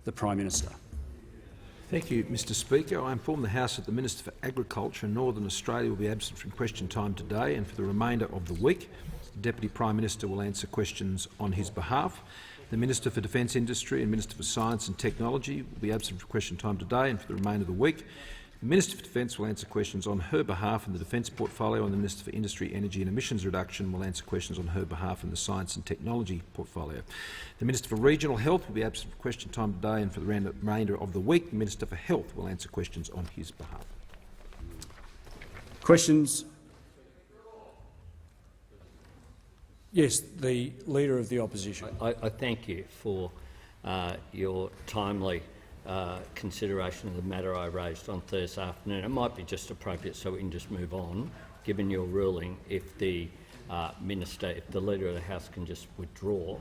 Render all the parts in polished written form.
the Prime Minister. Thank you, Mr Speaker. I inform the House that the Minister for Agriculture in Northern Australia will be absent from question time today and for the remainder of the week. The Deputy Prime Minister will answer questions on his behalf. The Minister for Defence Industry and Minister for Science and Technology will be absent from question time today and for the remainder of the week. The Minister for Defence will answer questions on her behalf in the Defence portfolio, and the Minister for Industry, Energy and Emissions Reduction will answer questions on her behalf in the Science and Technology portfolio. The Minister for Regional Health will be absent from question time today and for the remainder of the week. The Minister for Health will answer questions on his behalf. Questions? Yes, the Leader of the Opposition. I thank you for your timely consideration of the matter I raised on Thursday afternoon. It might be just appropriate, so we can just move on, given your ruling, if the Minister, if the Leader of the House can just withdraw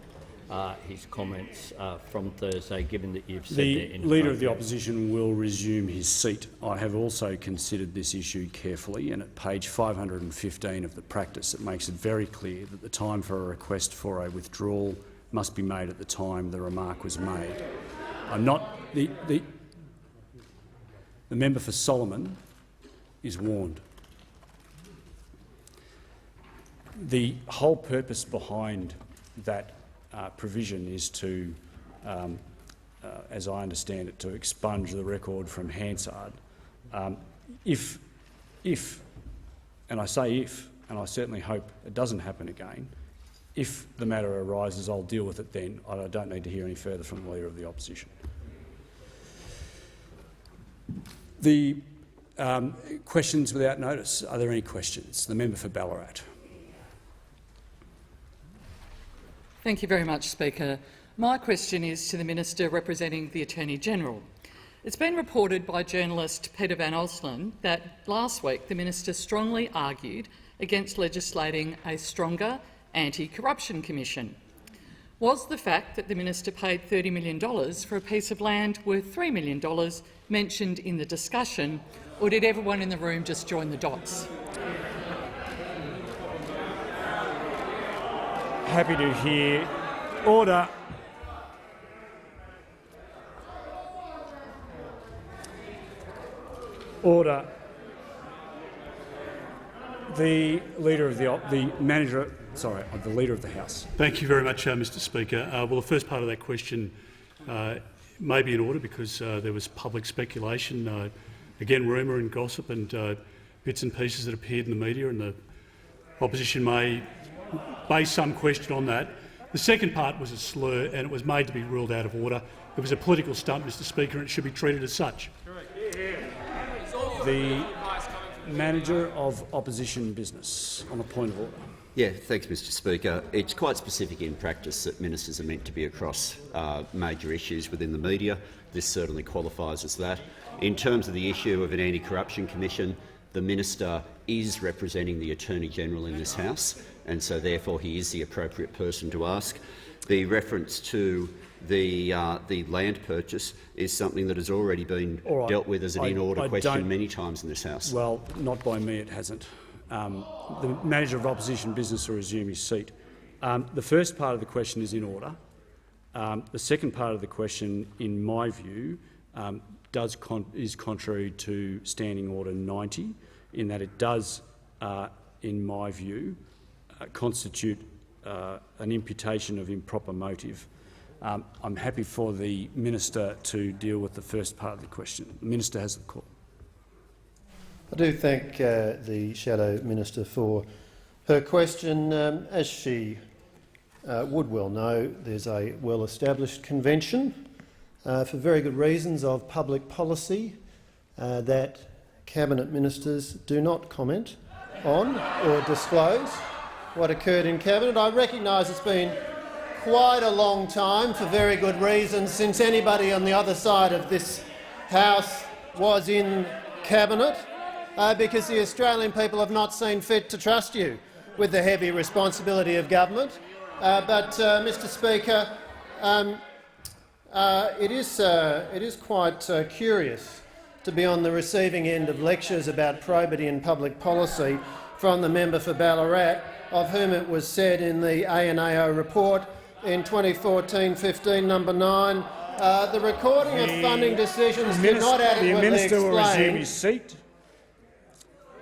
his comments from Thursday, given that you've said the Leader of the Opposition will resume his seat. I have also considered this issue carefully, and at page 515 of the practice it makes it very clear that the time for a request for a withdrawal must be made at the time the remark was made. I'm not the member for Solomon is warned. The whole purpose behind that provision is to, as I understand it, to expunge the record from Hansard. If, and I say if, and I certainly hope it doesn't happen again, if the matter arises, I'll deal with it then. I don't need to hear any further from the Leader of the Opposition. The questions without notice. Are there any questions? The member for Ballarat. Thank you very much, Speaker. My question is to the Minister representing the Attorney-General. It's been reported by journalist Peter Van Oslen that last week the Minister strongly argued against legislating a stronger anti-corruption commission. Was the fact that the Minister paid $30 million for a piece of land worth $3 million mentioned in the discussion, or did everyone in the room just join the dots? Happy to hear. Order. Order. The Leader of the Manager. Sorry, the Leader of the House. Thank you very much, Mr Speaker. Well, the first part of that question may be in order because there was public speculation, again rumour and gossip and bits and pieces that appeared in the media, and the opposition may base some question on that. The second part was a slur and it was made to be ruled out of order. It was a political stunt, Mr Speaker, and it should be treated as such. The Manager of Opposition Business on a point of order. Yeah, thanks, Mr Speaker. It's quite specific in practice that ministers are meant to be across major issues within the media. This certainly qualifies as that. In terms of the issue of an anti-corruption commission, the minister is representing the Attorney-General in this House, and so therefore he is the appropriate person to ask. The reference to the land purchase is something that has already been dealt with as an in-order question many times in this House. Well, not by me, it hasn't. The Manager of Opposition Business will resume his seat. The first part of the question is in order. The second part of the question, in my view, is contrary to Standing Order 90, in that it does, in my view, constitute an imputation of improper motive. I'm happy for the Minister to deal with the first part of the question. The Minister has the call. I do thank the Shadow Minister for her question. As she would well know, there's a well-established convention for very good reasons of public policy that Cabinet Ministers do not comment on or disclose what occurred in Cabinet. I recognise it's been quite a long time, for very good reasons, since anybody on the other side of this House was in Cabinet, because the Australian people have not seen fit to trust you with the heavy responsibility of government. Mr Speaker, it is quite curious to be on the receiving end of lectures about probity and public policy from the member for Ballarat, of whom it was said in the ANAO report in 2014-15 number 9 The recording of funding decisions did not The adequately Minister will resume explain. his seat.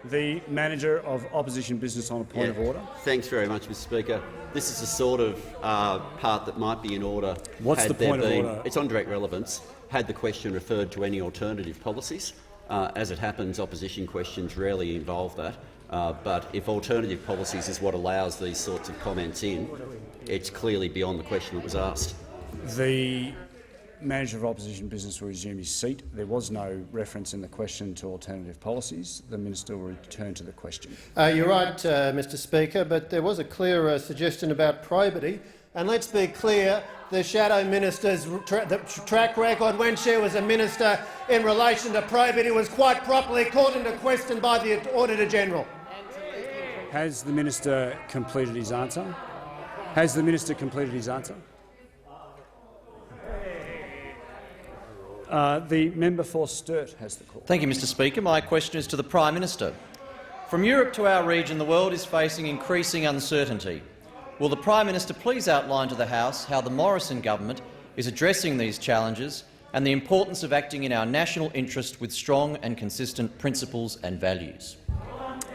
The Manager of Opposition Business on a point of order. Thanks very much, Mr Speaker. This is the sort of part that might be in order. What's the point of order? It's on direct relevance. Had the question referred to any alternative policies? As it happens, opposition questions rarely involve that. But if alternative policies is what allows these sorts of comments in, it's clearly beyond the question that was asked. The Manager of Opposition Business will resume his seat. There was no reference in the question to alternative policies. The Minister will return to the question. You're right, Mr Speaker, but there was a clear suggestion about probity. And let's be clear, the Shadow Minister's track record when she was a minister in relation to probity was quite properly called into question by the Auditor-General. Has the Minister completed his answer? Has the Minister completed his answer? The member for Sturt has the call. Thank you, Mr Speaker. My question is to the Prime Minister. From Europe to our region, the world is facing increasing uncertainty. Will the Prime Minister please outline to the House how the Morrison government is addressing these challenges and the importance of acting in our national interest with strong and consistent principles and values?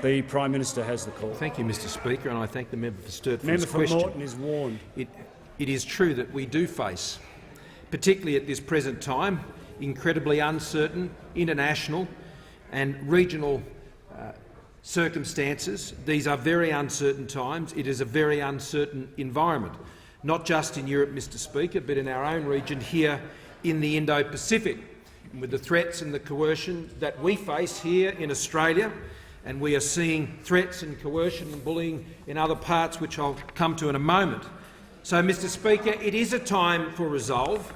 The Prime Minister has the call. Thank you, Mr Speaker, and I thank the member for Sturt for Member his for question. Moreton is warned. It is true that we do face, particularly at this present time, incredibly uncertain international and regional circumstances. These are very uncertain times. It is a very uncertain environment, not just in Europe, Mr Speaker, but in our own region here in the Indo-Pacific, with the threats and the coercion that we face here in Australia, and we are seeing threats and coercion and bullying in other parts, which I'll come to in a moment. So, Mr Speaker, it is a time for resolve.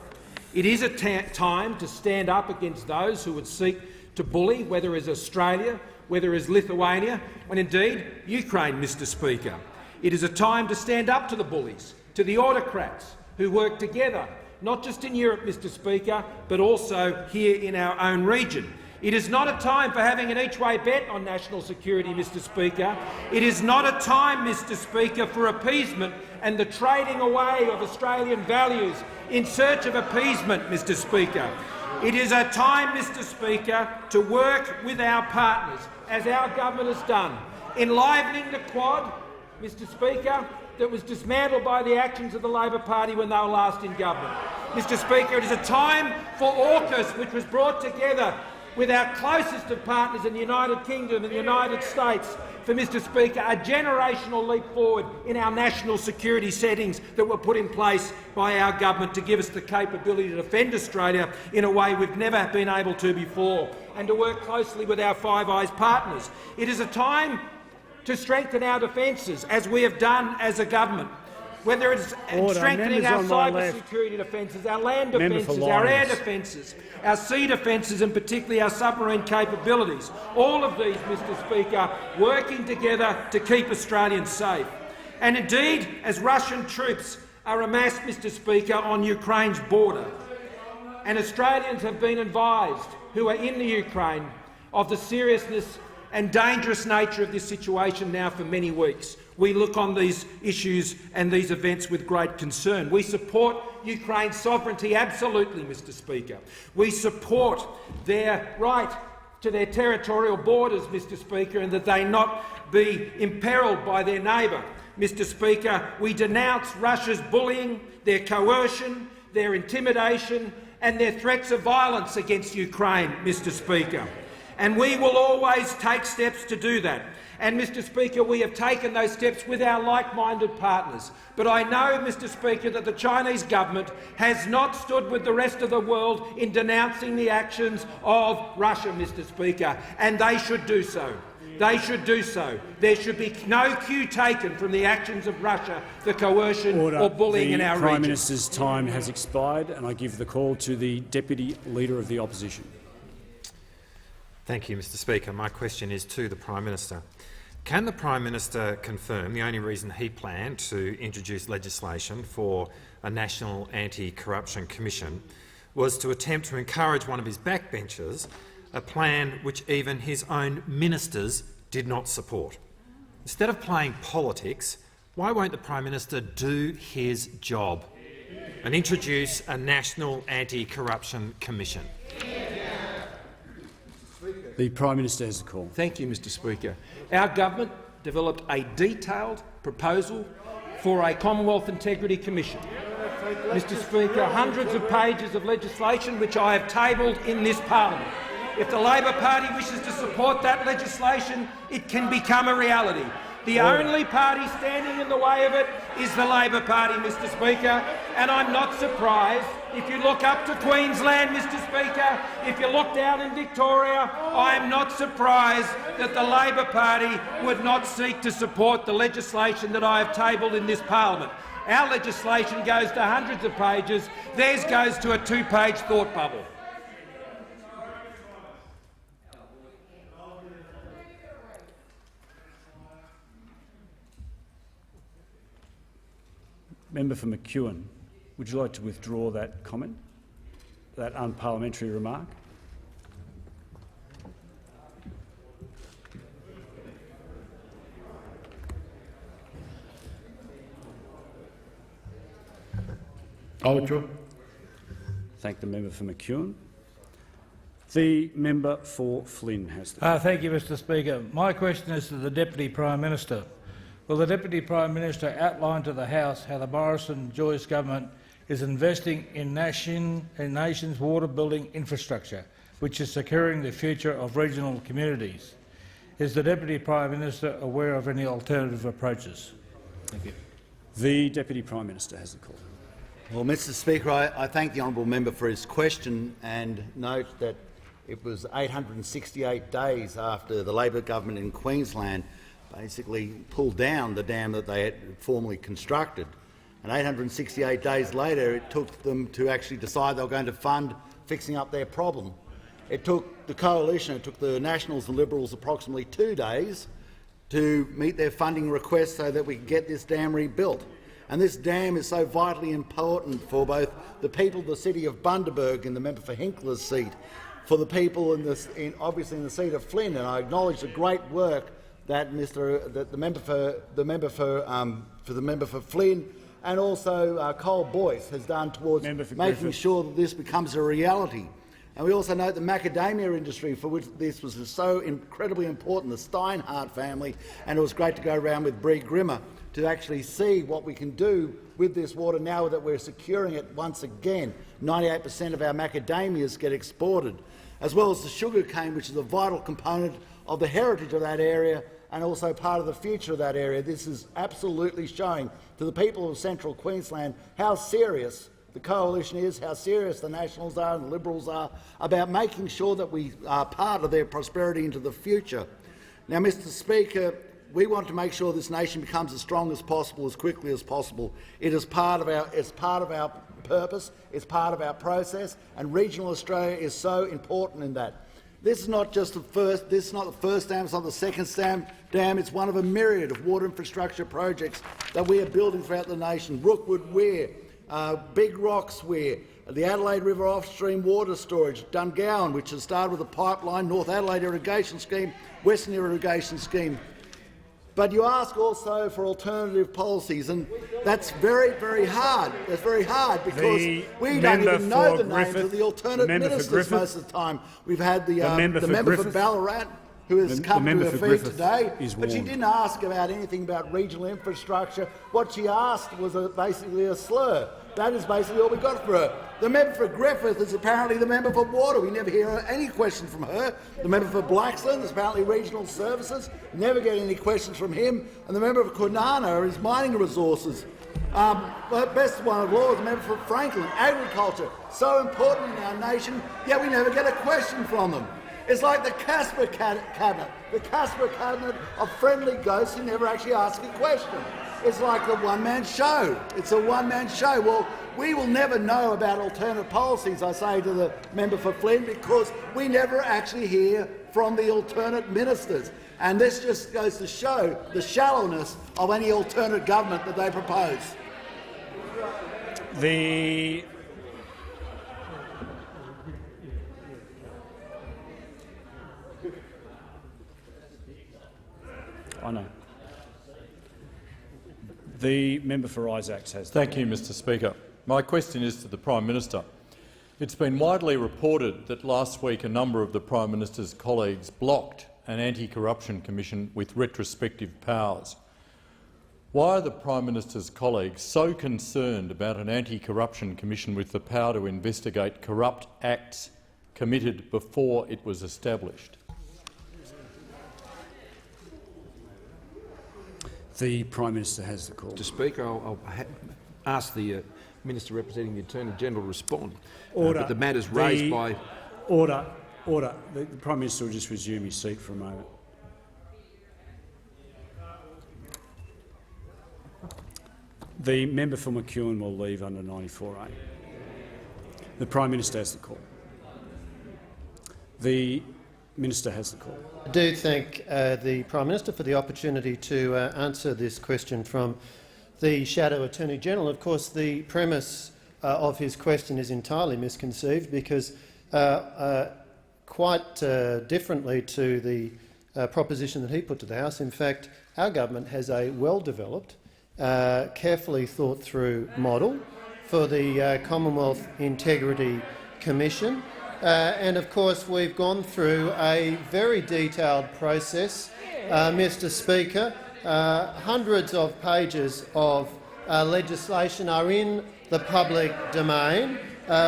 It is a time to stand up against those who would seek to bully, whether as Australia, whether as Lithuania, and indeed Ukraine, Mr Speaker. It is a time to stand up to the bullies, to the autocrats who work together, not just in Europe, Mr Speaker, but also here in our own region. It is not a time for having an each-way bet on national security, Mr Speaker. It is not a time, Mr Speaker, for appeasement and the trading away of Australian values in search of appeasement, Mr Speaker. It is a time, Mr Speaker, to work with our partners, as our government has done, enlivening the Quad, Mr Speaker, that was dismantled by the actions of the Labor Party when they were last in government. Mr Speaker, it is a time for AUKUS, which was brought together with our closest of partners in the United Kingdom and the United States, for, Mr Speaker, a generational leap forward in our national security settings that were put in place by our government to give us the capability to defend Australia in a way we've never been able to before, and to work closely with our Five Eyes partners. It is a time to strengthen our defences, as we have done as a government, whether it's strengthening our cyber security defences, our land defences, our air defences, our sea defences and particularly our submarine capabilities. All of these, Mr Speaker, working together to keep Australians safe. And indeed, as Russian troops are amassed, Mr Speaker, on Ukraine's border, and Australians have been advised who are in the Ukraine of the seriousness and dangerous nature of this situation now for many weeks. We look on these issues and these events with great concern. We support Ukraine's sovereignty, absolutely, Mr Speaker. We support their right to their territorial borders, Mr Speaker, and that they not be imperilled by their neighbour. Mr Speaker, we denounce Russia's bullying, their coercion, their intimidation and their threats of violence against Ukraine, Mr Speaker. And we will always take steps to do that. And, Mr Speaker, we have taken those steps with our like-minded partners. But I know, Mr Speaker, that the Chinese government has not stood with the rest of the world in denouncing the actions of Russia, Mr Speaker, and they should do so. They should do so. There should be no cue taken from the actions of Russia, the coercion or bullying in our region. The Prime Minister's time has expired, and I give the call to the Deputy Leader of the Opposition. Thank you, Mr Speaker. My question is to the Prime Minister. Can the Prime Minister confirm the only reason he planned to introduce legislation for a National Anti-Corruption Commission was to attempt to encourage one of his backbenchers, a plan which even his own ministers did not support? Instead of playing politics, why won't the Prime Minister do his job and introduce a national anti-corruption commission. The Prime Minister has the call. Thank you, Mr Speaker. Our government developed a detailed proposal for a Commonwealth Integrity Commission. Mr Speaker, hundreds of pages of legislation which I have tabled in this parliament. If the Labor Party wishes to support that legislation, it can become a reality. The only party standing in the way of it is the Labor Party, Mr Speaker, and I'm not surprised. If you look up to Queensland, Mr Speaker, if you look down in Victoria, I am not surprised that the Labor Party would not seek to support the legislation that I have tabled in this parliament. Our legislation goes to hundreds of pages. Theirs goes to a two-page thought bubble. Member for McEwen, would you like to withdraw that comment, that unparliamentary remark? I'll withdraw. Thank the member for McEwen. The member for Flynn has the Thank you, Mr Speaker. My question is to the Deputy Prime Minister. Will the Deputy Prime Minister outline to the House how the Morrison-Joyce government is investing in nation's water-building infrastructure, which is securing the future of regional communities? Is the Deputy Prime Minister aware of any alternative approaches? Thank you. The Deputy Prime Minister has the call. Well, Mr Speaker, I thank the honourable member for his question and note that it was 868 days after the Labor government in Queensland basically pulled down the dam that they had formerly constructed. And 868 days later, it took them to actually decide they were going to fund fixing up their problem. It took the coalition, it took the Nationals and Liberals approximately 2 days to meet their funding request so that we could get this dam rebuilt. And this dam is so vitally important for both the people of the city of Bundaberg and the member for Hinkler's seat, for the people obviously in the seat of Flynn. And I acknowledge the great work that the member for Flynn and also Cole Boyce has done towards making sure that this becomes a reality. And we also note the macadamia industry, for which this was so incredibly important, the Steinhardt family, and it was great to go around with Bree Grimmer to actually see what we can do with this water now that we're securing it once again. 98% of our macadamias get exported, as well as the sugar cane, which is a vital component of the heritage of that area and also part of the future of that area. This is absolutely showing to the people of central Queensland how serious the coalition is, how serious the Nationals are and the Liberals are about making sure that we are part of their prosperity into the future. Now, Mr Speaker, we want to make sure this nation becomes as strong as possible, as quickly as possible. It is part of our purpose, it's part of our process, and regional Australia is so important in that. This is not just the first. This is not the first dam. It's not the second dam. It's one of a myriad of water infrastructure projects that we are building throughout the nation. Rookwood Weir, Big Rocks Weir, the Adelaide River Offstream Water Storage, Dungowan, which has started with a pipeline, North Adelaide Irrigation Scheme, Western Irrigation Scheme. But you ask also for alternative policies, and that's very, very hard. That's very hard because we don't even know the names of the alternate ministers most of the time. We've had the member for Ballarat, who has come to her feet today, but she didn't ask about anything about regional infrastructure. What she asked was basically a slur. That is basically all we got for her. The member for Griffith is apparently the member for Water. We never hear any questions from her. The member for Blaxland is apparently Regional Services. Never get any questions from him. And the member for Kwinana is Mining Resources. The best one of all is the member for Franklin, Agriculture. So important in our nation, yet we never get a question from them. It's like the Casper cabinet. The Casper cabinet of friendly ghosts who never actually ask a question. It's like the one-man show. It's a one-man show. Well, we will never know about alternate policies, I say to the member for Flynn, because we never actually hear from the alternate ministers. And this just goes to show the shallowness of any alternate government that they propose. I know. The member for Isaacs has. Thank you, Mr Speaker. My question is to the Prime Minister. It's been widely reported that last week a number of the Prime Minister's colleagues blocked an anti-corruption commission with retrospective powers. Why are the Prime Minister's colleagues so concerned about an anti-corruption commission with the power to investigate corrupt acts committed before it was established? The Prime Minister has the call. Mr Speaker, I'll ask the Minister representing the Attorney-General to respond. Order. But the matters raised by— Order. Order. The Prime Minister will just resume his seat for a moment. The member for McEwen will leave under 94A. The Prime Minister has the call. The Minister has the call. I do thank the Prime Minister for the opportunity to answer this question from the Shadow Attorney-General. Of course, the premise of his question is entirely misconceived because, quite differently to the proposition that he put to the House, in fact, our government has a well-developed, carefully thought-through model for the Commonwealth Integrity Commission. And of course we've gone through a very detailed process, Mr Speaker. Hundreds of pages of legislation are in the public domain.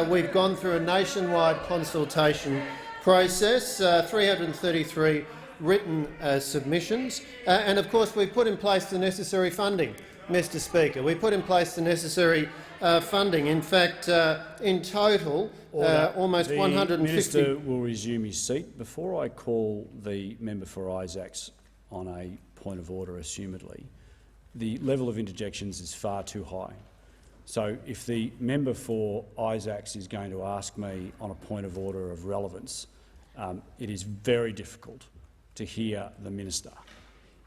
We've gone through a nationwide consultation process, 333 written submissions, and of course we've put in place the necessary funding, Mr Speaker. We put in place the necessary funding. In fact, in total, almost 150— The Minister will resume his seat. Before I call the member for Isaacs on a point of order, assumedly, the level of interjections is far too high. So if the member for Isaacs is going to ask me on a point of order of relevance, it is very difficult to hear the Minister.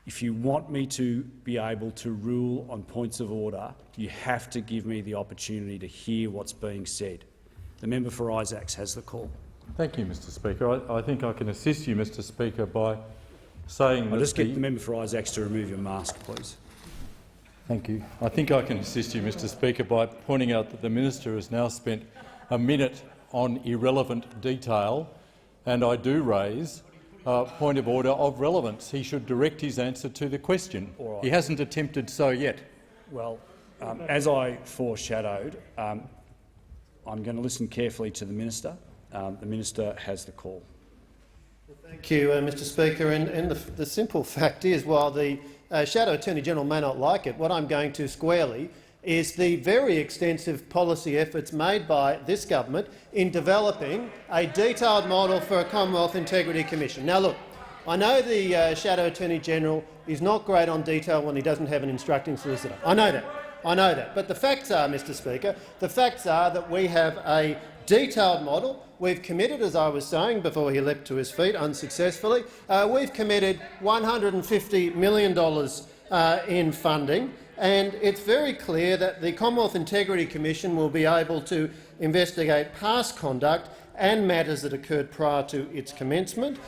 If you want me to be able to rule on points of order, you have to give me the opportunity to hear what's being said. The member for Isaacs has the call. Thank you, Mr Speaker. I think I can assist you, Mr Speaker, by saying I'll just get the member for Isaacs to remove your mask, please. Thank you. I think I can assist you, Mr Speaker, by pointing out that the Minister has now spent a minute on irrelevant detail, and I do raise a point of order of relevance. He should direct his answer to the question. Right. He hasn't attempted so yet. Well, as I foreshadowed, I'm going to listen carefully to the Minister. The Minister has the call. Thank you, Mr Speaker. And the simple fact is, while the Shadow Attorney-General may not like it, what I'm going to squarely is the very extensive policy efforts made by this government in developing a detailed model for a Commonwealth Integrity Commission. Now look, I know the Shadow Attorney-General is not great on detail when he doesn't have an instructing solicitor. I know that. But the facts are, Mr Speaker, the facts are that we have a detailed model. We've committed, as I was saying before he leapt to his feet unsuccessfully, we've committed $150 million in funding. And it's very clear that the Commonwealth Integrity Commission will be able to investigate past conduct and matters that occurred prior to its commencement.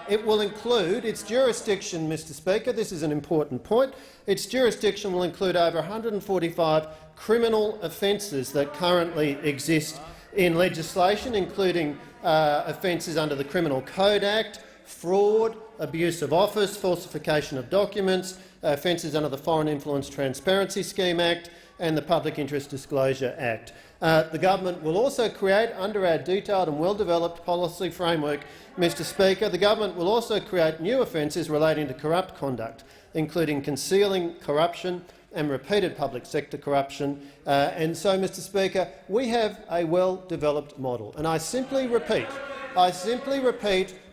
It will include its jurisdiction, Mr Speaker. This is an important point. Its jurisdiction will include over 145 criminal offences that currently exist in legislation, including offences under the Criminal Code Act, fraud, abuse of office, falsification of documents, offences under the Foreign Influence Transparency Scheme Act and the Public Interest Disclosure Act. The government will also create, under our detailed and well-developed policy framework, Mr Speaker, the government will also create new offences relating to corrupt conduct, including concealing corruption and repeated public sector corruption. And so, Mr Speaker, we have a well-developed model. And I simply repeat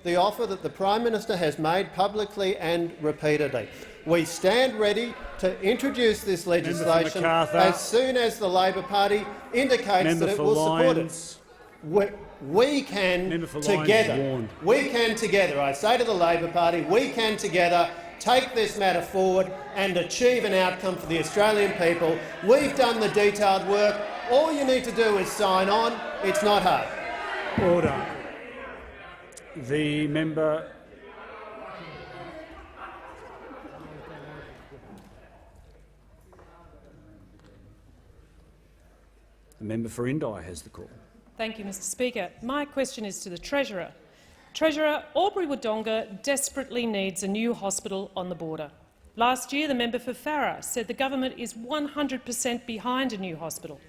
the offer that the Prime Minister has made publicly and repeatedly. We stand ready to introduce this legislation as soon as the Labor Party indicates that it will support it. We can together, I say to the Labor Party, we can together take this matter forward and achieve an outcome for the Australian people. We've done the detailed work. All you need to do is sign on. It's not hard. Order. The member. The member for Indi has the call. Thank you, Mr Speaker. My question is to the Treasurer. Treasurer, Albury-Wodonga desperately needs a new hospital on the border. Last year, the member for Farrer said the government is 100% behind a new hospital.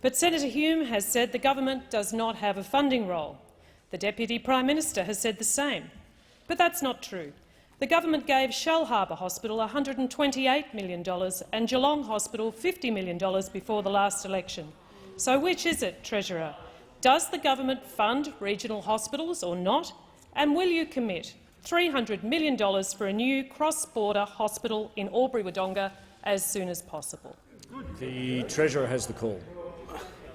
But Senator Hume has said the government does not have a funding role. The Deputy Prime Minister has said the same. But that's not true. The government gave Shellharbour Hospital $128 million and Geelong Hospital $50 million before the last election. So which is it, Treasurer? Does the government fund regional hospitals or not? And will you commit $300 million for a new cross-border hospital in Albury-Wodonga as soon as possible? The Treasurer has the call.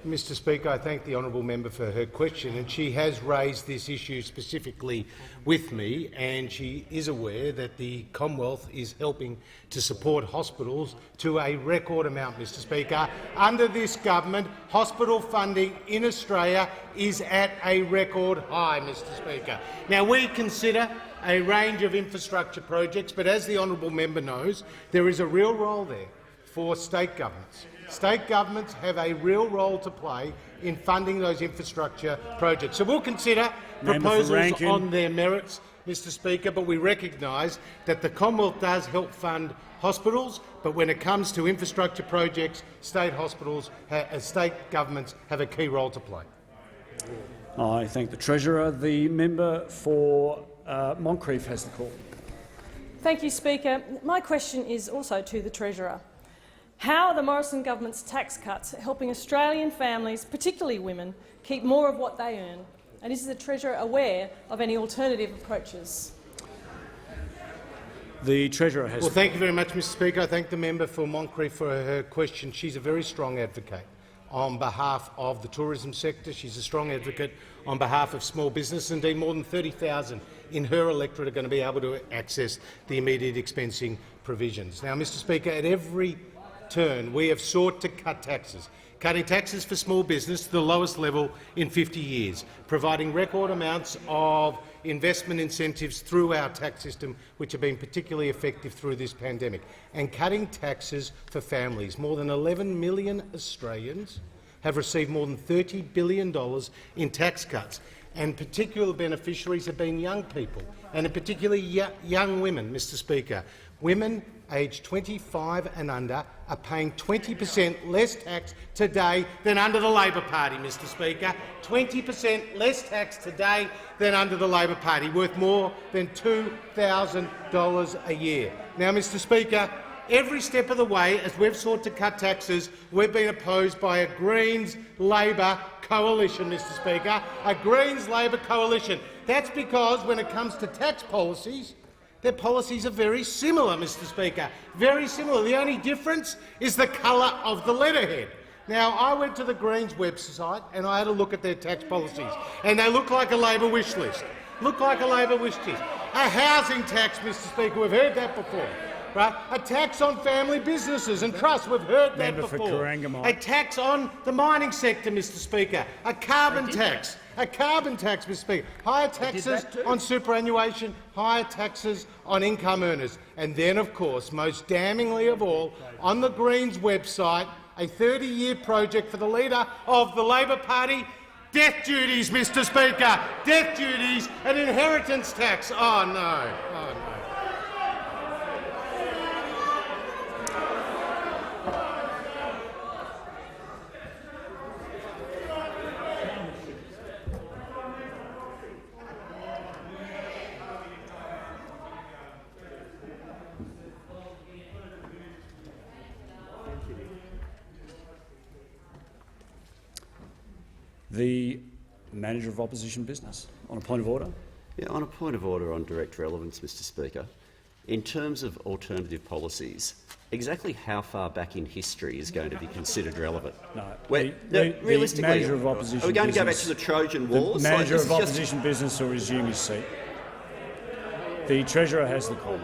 Mr Speaker, I thank the honourable member for her question, and she has raised this issue specifically with me, and she is aware that the Commonwealth is helping to support hospitals to a record amount, Mr Speaker. Under this government, hospital funding in Australia is at a record high, Mr Speaker. Now, we consider a range of infrastructure projects, but as the honourable member knows, there is a real role there for state governments. State governments have a real role to play in funding those infrastructure projects. So we'll consider proposals on their merits, Mr Speaker, but we recognise that the Commonwealth does help fund hospitals, but when it comes to infrastructure projects, state governments have a key role to play. I thank the Treasurer. The member for Moncrieff has the call. Thank you, Speaker. My question is also to the Treasurer. How are the Morrison government's tax cuts helping Australian families, particularly women, keep more of what they earn? And is the Treasurer aware of any alternative approaches? The Treasurer has. Well, thank you very much, Mr Speaker. I thank the member for Moncrieff for her question. She's a very strong advocate on behalf of the tourism sector. She's a strong advocate on behalf of small business. Indeed, more than 30,000 in her electorate are going to be able to access the immediate expensing provisions. Now, Mr Speaker, at every turn, we have sought to cut taxes, cutting taxes for small business to the lowest level in 50 years, providing record amounts of investment incentives through our tax system, which have been particularly effective through this pandemic, and cutting taxes for families. More than 11 million Australians have received more than $30 billion in tax cuts, and particular beneficiaries have been young people, and in particular young women, Mr Speaker. Women aged 25 and under are paying 20% less tax today than under the Labor Party, Mr Speaker. 20% less tax today than under the Labor Party, worth more than $2,000 a year. Now, Mr Speaker, every step of the way, as we've sought to cut taxes, we've been opposed by a Greens-Labor coalition, Mr Speaker, a Greens-Labor coalition. That's because when it comes to tax policies, their policies are very similar, Mr Speaker, very similar. The only difference is the colour of the letterhead. Now, I went to the Greens website and I had a look at their tax policies, and they look like a Labor wish list. Look like a Labor wish list. A housing tax, Mr Speaker, we've heard that before. Right? A tax on family businesses and trusts, we've heard that before. A tax on the mining sector, Mr Speaker. A carbon tax. A carbon tax, Mr Speaker. Higher taxes on superannuation, higher taxes on income earners. And then, of course, most damningly of all, on the Greens website, a 30-year project for the leader of the Labor Party, death duties, Mr Speaker. Death duties and inheritance tax. Oh, no. Oh, no. The Manager of Opposition Business. On a point of order. Yeah, on a point of order on direct relevance, Mr Speaker. In terms of alternative policies, exactly how far back in history is going to be considered relevant? No. Realistically, the Manager of Opposition are we going business, to go back to the Trojan Wars? The Manager of Opposition Business will resume his seat. The Treasurer has the call.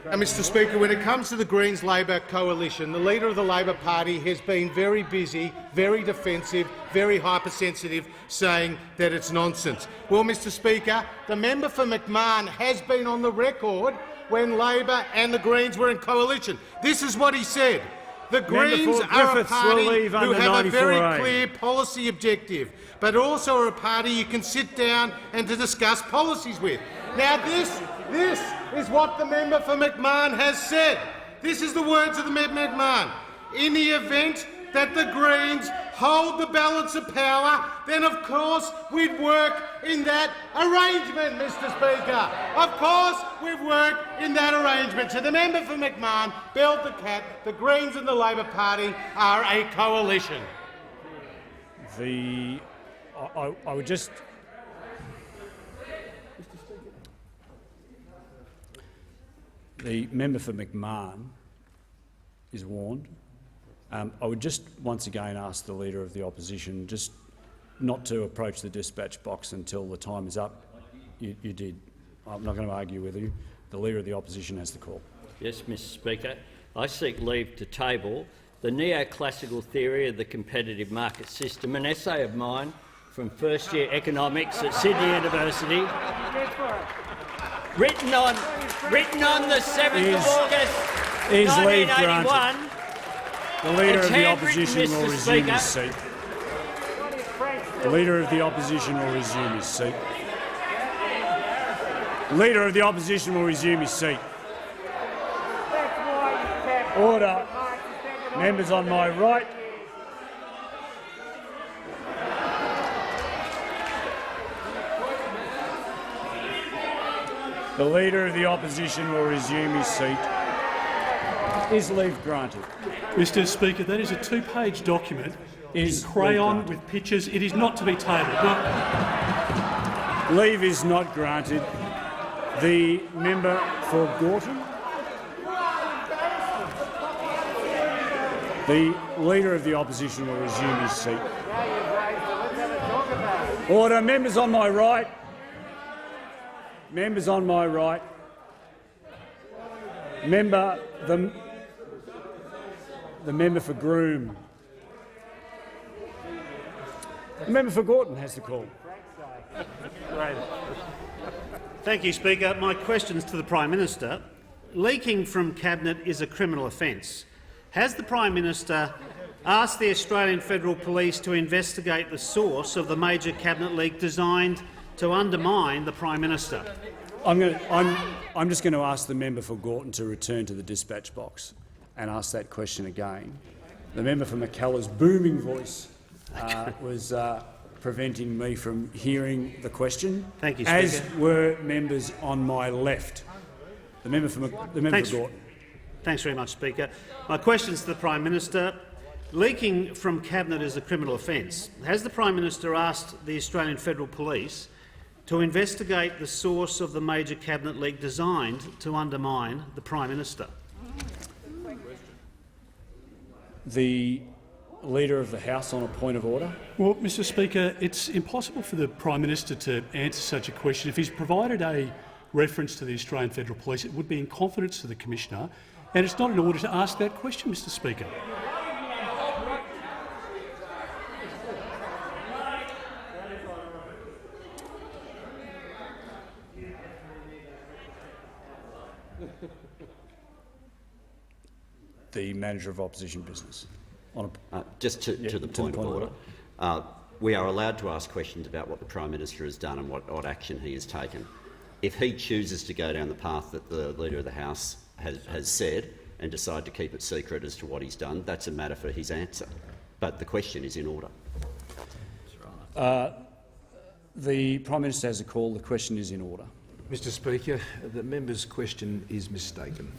Mr Speaker, when it comes to the Greens-Labor coalition, the leader of the Labor Party has been very busy, very defensive, very hypersensitive, saying that it's nonsense. Well, Mr Speaker, the member for McMahon has been on the record when Labor and the Greens were in coalition. This is what he said. The Greens for are a Griffiths will party leave who under have a very 94A. clear policy objective, but also are a party you can sit down and to discuss policies with. Now this is what the member for McMahon has said. This is the words of the member for McMahon. In the event that the Greens hold the balance of power, then of course we'd work in that arrangement, Mr Speaker. Of course we'd work in that arrangement. So the member for McMahon, Bell the Cat, the Greens and the Labor Party are a coalition. I would just... The member for McMahon is warned. I would just once again ask the Leader of the Opposition just not to approach the dispatch box until the time is up. You did. I'm not going to argue with you. The Leader of the Opposition has the call. Yes, Mr Speaker. I seek leave to table the neoclassical theory of the competitive market system, an essay of mine from first-year economics at Sydney University, written on the 7th of August, 1981. The Leader of the Opposition will resume his seat. The Leader of the Opposition will resume his seat. The Leader of the Opposition will resume his seat. Order. Members on my right. The Leader of the Opposition will resume his seat. Is leave granted? Mr Speaker, that is a two-page document in crayon with pictures. It is not to be tabled. No. Leave is not granted. The member for Gorton. The Leader of the Opposition will resume his seat. Order. Members on my right. Members on my right. The member for Groom. The member for Gorton has the call. Thank you, Speaker. My question is to the Prime Minister. Leaking from Cabinet is a criminal offence. Has the Prime Minister asked the Australian Federal Police to investigate the source of the major Cabinet leak designed to undermine the Prime Minister? I'm just going to ask the member for Gorton to return to the dispatch box and ask that question again. The member for McKellar's booming voice was preventing me from hearing the question. Thank you, Speaker. As were members on my left. The member for Gorton. Thanks very much, Speaker. My question is to the Prime Minister. Leaking from Cabinet is a criminal offence. Has the Prime Minister asked the Australian Federal Police to investigate the source of the major Cabinet leak designed to undermine the Prime Minister? The Leader of the House on a point of order. Well, Mr Speaker, it's impossible for the Prime Minister to answer such a question. If he's provided a reference to the Australian Federal Police, it would be in confidence to the Commissioner, and it's not in order to ask that question, Mr Speaker. The Manager of Opposition Business. Just to the point of order. We are allowed to ask questions about what the Prime Minister has done and what action he has taken. If he chooses to go down the path that the Leader of the House has said and decide to keep it secret as to what he's done, that's a matter for his answer. But the question is in order. The Prime Minister has a call. The question is in order. Mr Speaker, the member's question is mistaken.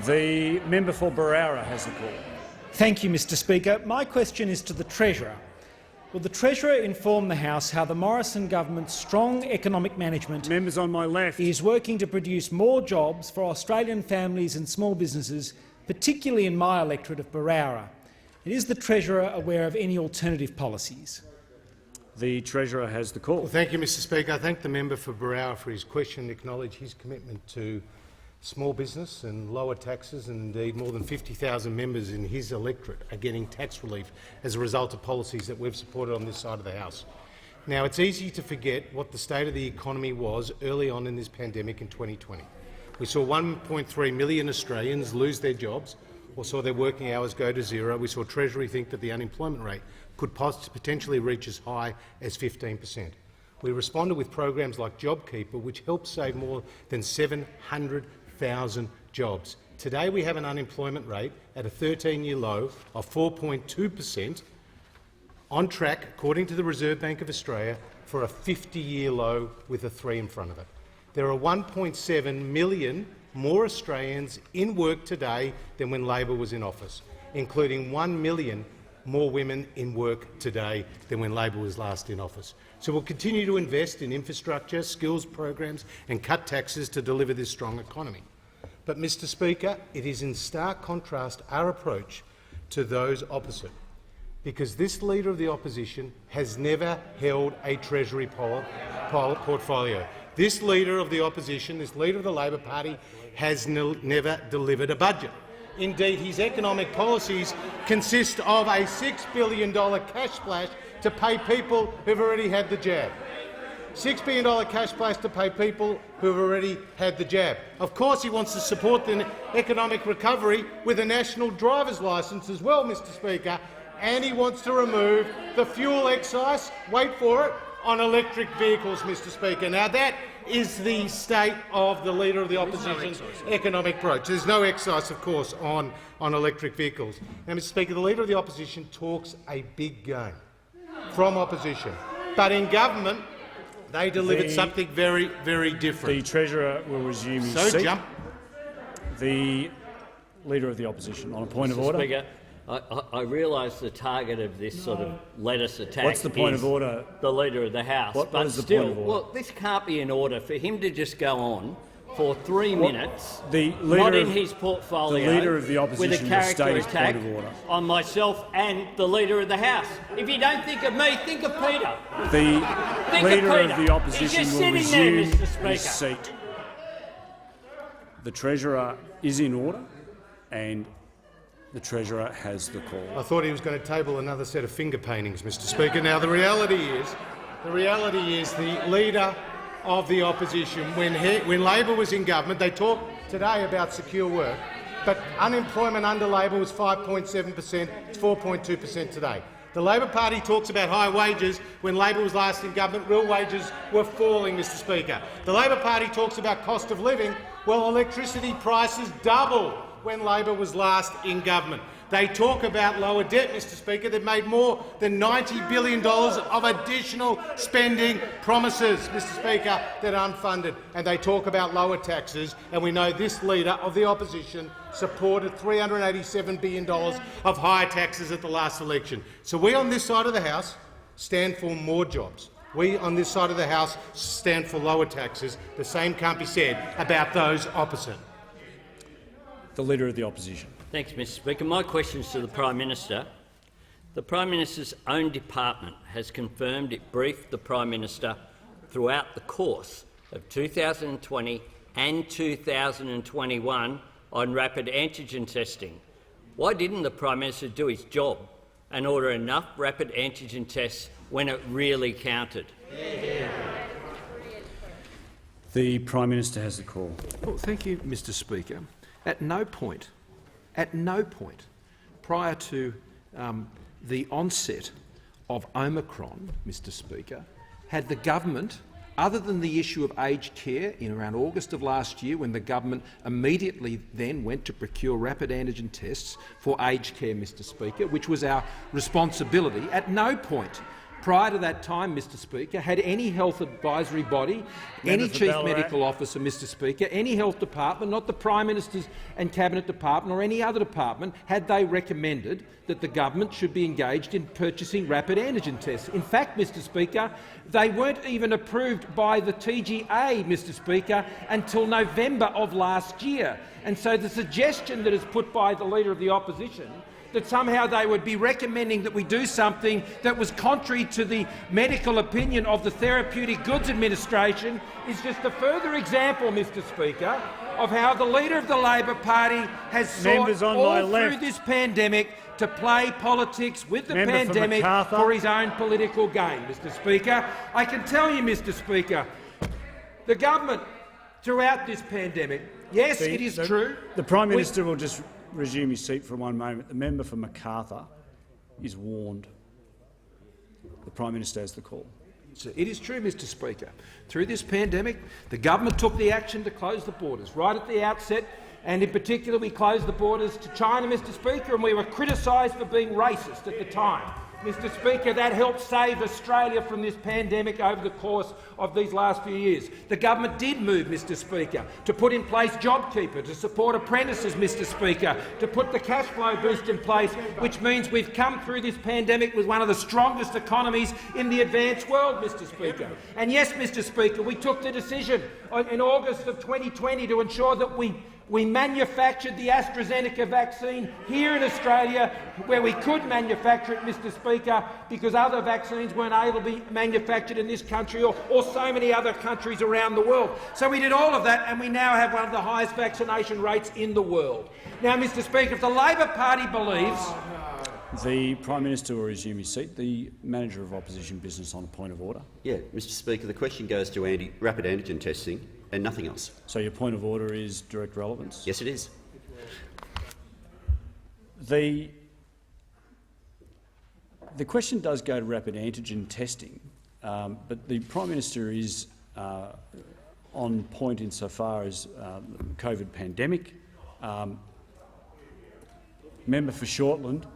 The member for Barara has the call. Thank you, Mr Speaker. My question is to the Treasurer. Will the Treasurer inform the House how the Morrison government's strong economic management Members on my left. is working to produce more jobs for Australian families and small businesses, particularly in my electorate of Barara? And is the Treasurer aware of any alternative policies? The Treasurer has the call. Well, thank you, Mr Speaker. I thank the member for Barrow for his question and acknowledge his commitment to small business and lower taxes, and indeed more than 50,000 members in his electorate are getting tax relief as a result of policies that we've supported on this side of the House. Now, it's easy to forget what the state of the economy was early on in this pandemic in 2020. We saw 1.3 million Australians lose their jobs, or saw their working hours go to zero. We saw Treasury think that the unemployment rate could potentially reach as high as 15%. We responded with programs like JobKeeper, which helped save more than 700,000 jobs. Today we have an unemployment rate at a 13-year low of 4.2%, on track, according to the Reserve Bank of Australia, for a 50-year low with a 3 in front of it. There are 1.7 million more Australians in work today than when Labor was in office, including 1 million more women in work today than when Labor was last in office. So we'll continue to invest in infrastructure, skills programs and cut taxes to deliver this strong economy. But, Mr Speaker, it is in stark contrast our approach to those opposite, because this Leader of the Opposition has never held a Treasury portfolio. This Leader of the Opposition, this Leader of the Labor Party, has never delivered a budget. Indeed, his economic policies consist of a $6 billion cash splash to pay people who've already had the jab. $6 billion cash splash to pay people who've already had the jab. Of course, he wants to support the economic recovery with a national driver's licence as well, Mr Speaker, and he wants to remove the fuel excise, wait for it, on electric vehicles, Mr Speaker. Now, that is the state of the Leader of the Opposition's economic approach. There's no excise, of course, on electric vehicles. Now, Mr Speaker, the Leader of the Opposition talks a big game from opposition, but in government they delivered something very, very different. The Treasurer will resume his seat. The Leader of the Opposition, on a point of order. Speaker, I realise the target of this sort of lettuce attack. What's the point of order? The Leader of the House. What is the point of order? Well, this can't be in order for him to just go on for 3 minutes, the leader not in his portfolio, the Leader of the Opposition with a character will state his attack point of order. on myself and the Leader of the House. If you don't think of me, think of Peter. The Leader of the Opposition He's just will sitting resume there, Mr. Speaker. his seat. The Treasurer is in order, and the Treasurer has the call. I thought he was going to table another set of finger paintings, Mr Speaker. Now, the reality is the Leader of the Opposition, when Labor was in government, they talked today about secure work, but unemployment under Labor was 5.7%, it's 4.2% today. The Labor Party talks about high wages. When Labor was last in government, real wages were falling, Mr Speaker. The Labor Party talks about cost of living. Well, electricity prices doubled when Labor was last in government. They talk about lower debt, Mr Speaker. They've made more than $90 billion of additional spending promises, Mr Speaker, that are unfunded. And they talk about lower taxes, and we know this Leader of the Opposition supported $387 billion of higher taxes at the last election. So we on this side of the House stand for more jobs. We on this side of the House stand for lower taxes. The same can't be said about those opposite. The Leader of the Opposition. Thanks, Mr Speaker. My question is to the Prime Minister. The Prime Minister's own department has confirmed it briefed the Prime Minister throughout the course of 2020 and 2021 on rapid antigen testing. Why didn't the Prime Minister do his job and order enough rapid antigen tests when it really counted? The Prime Minister has the call. Well, thank you, Mr Speaker. At no point prior to the onset of Omicron, Mr Speaker, had the government, other than the issue of aged care in around August of last year, when the government immediately then went to procure rapid antigen tests for aged care, Mr Speaker, which was our responsibility, at no point prior to that time, Mr Speaker, had any health advisory body, any chief medical officer, Mr Speaker, any health department, not the Prime Minister's and Cabinet department or any other department, had they recommended that the government should be engaged in purchasing rapid antigen tests. In fact, Mr Speaker, they weren't even approved by the TGA, Mr Speaker, until November of last year. And so the suggestion that is put by the Leader of the Opposition that somehow they would be recommending that we do something that was contrary to the medical opinion of the Therapeutic Goods Administration is just a further example, Mr Speaker, of how the Leader of the Labor Party has sought all through this pandemic to play politics with the pandemic for his own political gain, Mr Speaker. I can tell you, Mr Speaker, the government throughout this pandemic, yes, it is true. The Prime Minister will just resume his seat for one moment. The member for Macarthur is warned. The Prime Minister has the call. So it is true, Mr Speaker. Through this pandemic, the government took the action to close the borders right at the outset, and in particular we closed the borders to China, Mr Speaker, and we were criticised for being racist at the time. Mr Speaker, that helped save Australia from this pandemic over the course of these last few years. The government did move, Mr Speaker, to put in place JobKeeper, to support apprentices, Mr Speaker, to put the cash flow boost in place, which means we've come through this pandemic with one of the strongest economies in the advanced world, Mr Speaker. And yes, Mr Speaker, we took the decision in August of 2020 to ensure that we manufactured the AstraZeneca vaccine here in Australia, where we could manufacture it, Mr Speaker, because other vaccines weren't able to be manufactured in this country or so many other countries around the world. So we did all of that, and we now have one of the highest vaccination rates in the world. Now, Mr Speaker, if the Labor Party believes— The Prime Minister will resume his seat. The Manager of Opposition Business on a point of order. Yeah, Mr Speaker, the question goes to rapid antigen testing and nothing else. So your point of order is direct relevance? Yes, it is. The question does go to rapid antigen testing, but the Prime Minister is on point insofar as the COVID pandemic. Member for Shortland.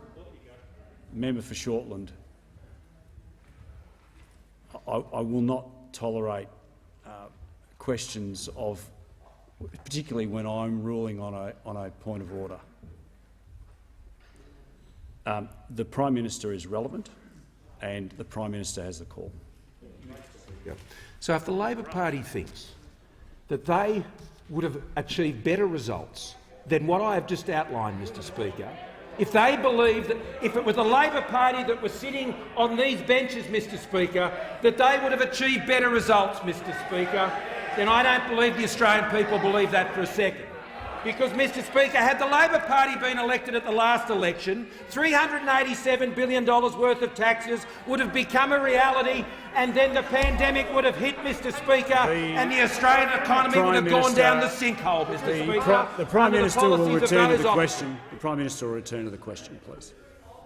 Member for Shortland. I will not tolerate questions of, particularly when I'm ruling on a point of order. The Prime Minister is relevant, and the Prime Minister has the call. Yep. So if the Labor Party thinks that they would have achieved better results than what I have just outlined, Mr Speaker, if they believe that if it was the Labor Party that was sitting on these benches, Mr Speaker, that they would have achieved better results, Mr Speaker, then I don't believe the Australian people believe that for a second. Because, Mr Speaker, had the Labor Party been elected at the last election, $387 billion worth of taxes would have become a reality, and then the pandemic would have hit, Mr Speaker, and the Australian economy would have gone down the sinkhole, Mr Speaker. The Prime Minister will return to the question. The Prime Minister will return to the question, please.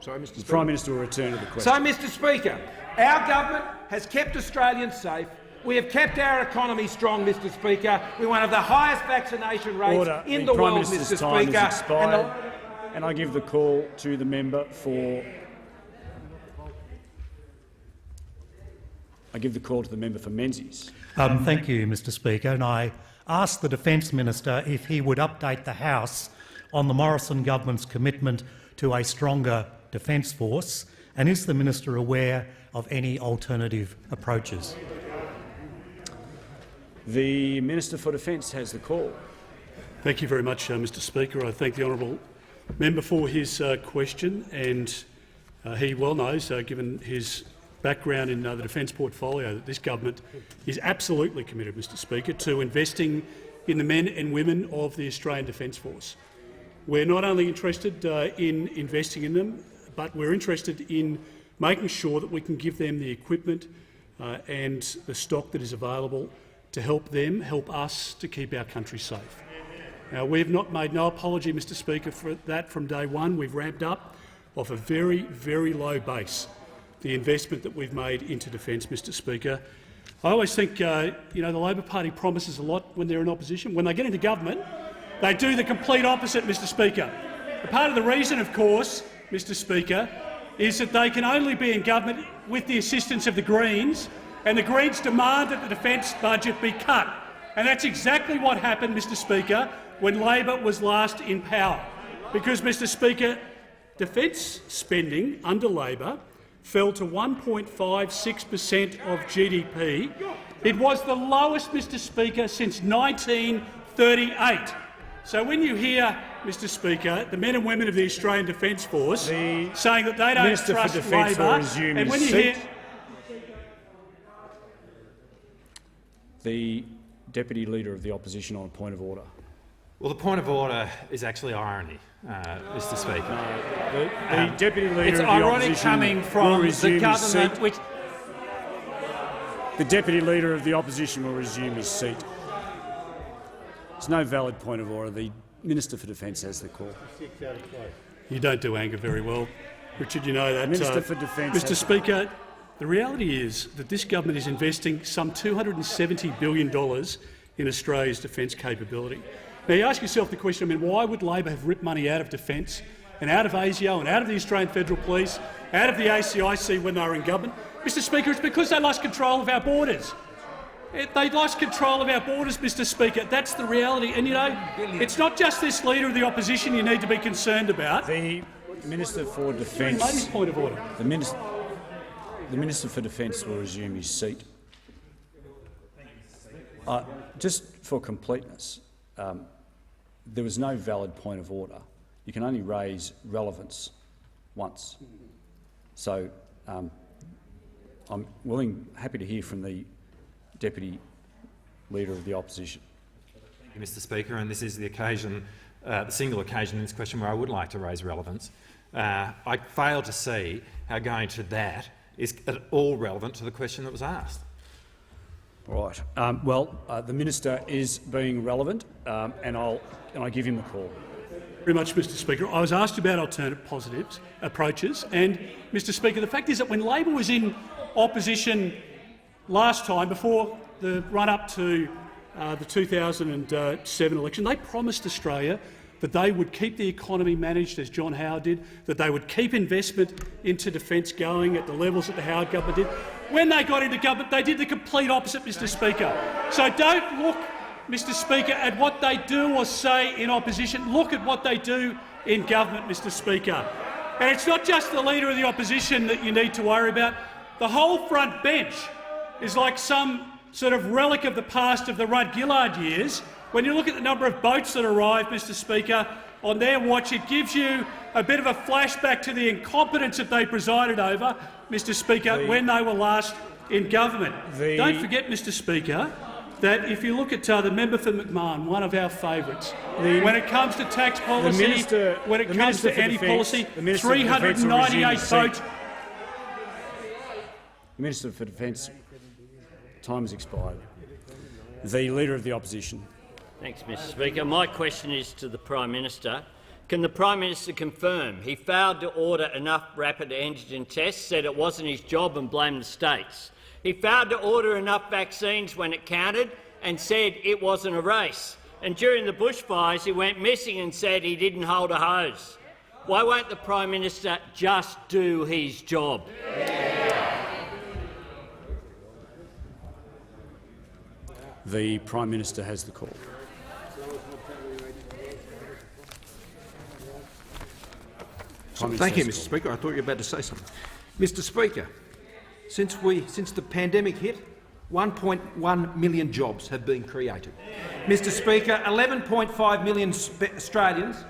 Sorry, Mr Speaker. The Prime Minister will return to the question. So, Mr Speaker, our government has kept Australians safe. We have kept our economy strong, Mr Speaker. We're one of the highest vaccination rates in the world, Mr Speaker. And I give the call to the member for— Menzies. Thank you, Mr Speaker. And I asked the Defence Minister if he would update the House on the Morrison government's commitment to a stronger defence force, and is the minister aware of any alternative approaches? The Minister for Defence has the call. Thank you very much, Mr Speaker. I thank the honourable member for his question, and he well knows, given his background in the defence portfolio, that this government is absolutely committed, Mr Speaker, to investing in the men and women of the Australian Defence Force. We're not only interested in investing in them, but we're interested in making sure that we can give them the equipment and the stock that is available to help them, help us to keep our country safe. Now, we've not made no apology, Mr Speaker, for that from day one. We've ramped up off a very, very low base the investment that we've made into defence, Mr Speaker. I always think the Labor Party promises a lot when they're in opposition. When they get into government, they do the complete opposite, Mr Speaker. Part of the reason, of course, Mr Speaker, is that they can only be in government with the assistance of the Greens, and the Greens demand that the defence budget be cut. And that's exactly what happened, Mr Speaker, when Labor was last in power. Because, Mr Speaker, defence spending under Labor fell to 1.56% of GDP. It was the lowest, Mr Speaker, since 1938. So when you hear, Mr Speaker, the men and women of the Australian Defence Force saying that they don't trust Labor, and when you hear— The Deputy Leader of the Opposition on a point of order. Well, the point of order is actually irony, Mr Speaker. The Deputy Leader it's of the ironic Opposition coming from the government which— The Deputy Leader of the Opposition will resume his seat. There's no valid point of order. The Minister for Defence has the call. You don't do anger very well, Richard. You know that. Minister for Defence. Mr. Speaker, the reality is that this government is investing some $270 billion in Australia's defence capability. Now, you ask yourself the question, why would Labor have ripped money out of defence and out of ASIO and out of the Australian Federal Police, out of the ACIC when they were in government? Mr. Speaker, it's because they lost control of our borders. They lost control of our borders, Mr. Speaker. That's the reality. And, it's not just this Leader of the Opposition you need to be concerned about. The Minister for Defence. Point of order. The Minister for Defence will resume his seat. Just for completeness, there was no valid point of order. You can only raise relevance once. So I'm happy to hear from the Deputy Leader of the Opposition. Thank you, Mr. Speaker, and this is the occasion, the single occasion in this question where I would like to raise relevance. I fail to see how going to that is at all relevant to the question that was asked. Right. The Minister is being relevant, and I give him the call. Very much, Mr. Speaker. I was asked about alternate approaches, and, Mr. Speaker, the fact is that when Labor was in opposition last time, before the run-up to the 2007 election, they promised Australia that they would keep the economy managed as John Howard did, that they would keep investment into defence going at the levels that the Howard government did. When they got into government, they did the complete opposite, Mr. Speaker. So don't look, Mr. Speaker, at what they do or say in opposition. Look at what they do in government, Mr. Speaker. And it's not just the Leader of the Opposition that you need to worry about. The whole front bench is like some sort of relic of the past of the Rudd-Gillard years. When you look at the number of boats that arrived, Mr. Speaker, on their watch, it gives you a bit of a flashback to the incompetence that they presided over, Mr. Speaker, when they were last in government. Don't forget, Mr. Speaker, that if you look at the member for McMahon, one of our favourites, when it comes to tax policy, when it comes to anti-policy, 398 votes. The Minister for Defence, time has expired. The Leader of the Opposition. Thanks, Mr. Speaker. My question is to the Prime Minister. Can the Prime Minister confirm he failed to order enough rapid antigen tests, said it wasn't his job and blamed the states? He failed to order enough vaccines when it counted and said it wasn't a race. And during the bushfires he went missing and said he didn't hold a hose. Why won't the Prime Minister just do his job? The Prime Minister has the call. Thank you, Mr. Speaker. I thought you were about to say something. Mr. Speaker, since the pandemic hit, 1.1 million jobs have been created. Mr. Speaker, 11.5 million Australians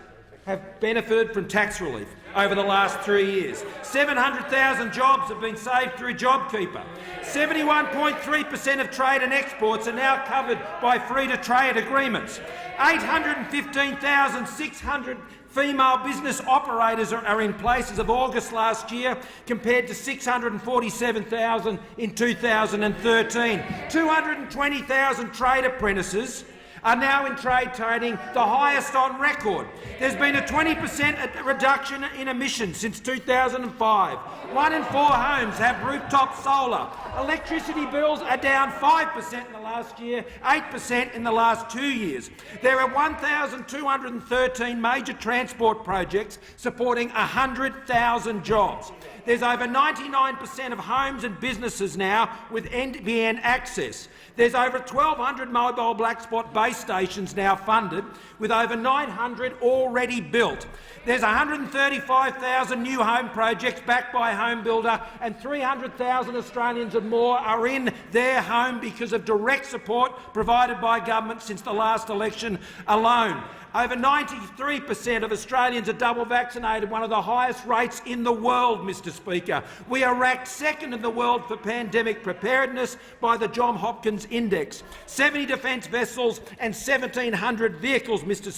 have benefited from tax relief over the last 3 years. 700,000 jobs have been saved through JobKeeper. 71.3% of trade and exports are now covered by free-to-trade agreements. 815,600 female business operators are in place as of August last year, compared to 647,000 in 2013. 220,000 trade apprentices are now in trade trading, the highest on record. There's been a 20% reduction in emissions since 2005. 1 in 4 homes have rooftop solar. Electricity bills are down 5% in the last year, 8% in the last 2 years. There are 1,213 major transport projects supporting 100,000 jobs. There's over 99% of homes and businesses now with NBN access. There's over 1,200 mobile black spot base stations now funded, with over 900 already built. There's 135,000 new home projects backed by a home builder, and 300,000 Australians and more are in their home because of direct support provided by government since the last election alone. Over 93% of Australians are double vaccinated, one of the highest rates in the world, Mr. Speaker. We are ranked second in the world for pandemic preparedness by the Johns Hopkins Index. 70 defence vessels and 1,700 vehicles, Mr.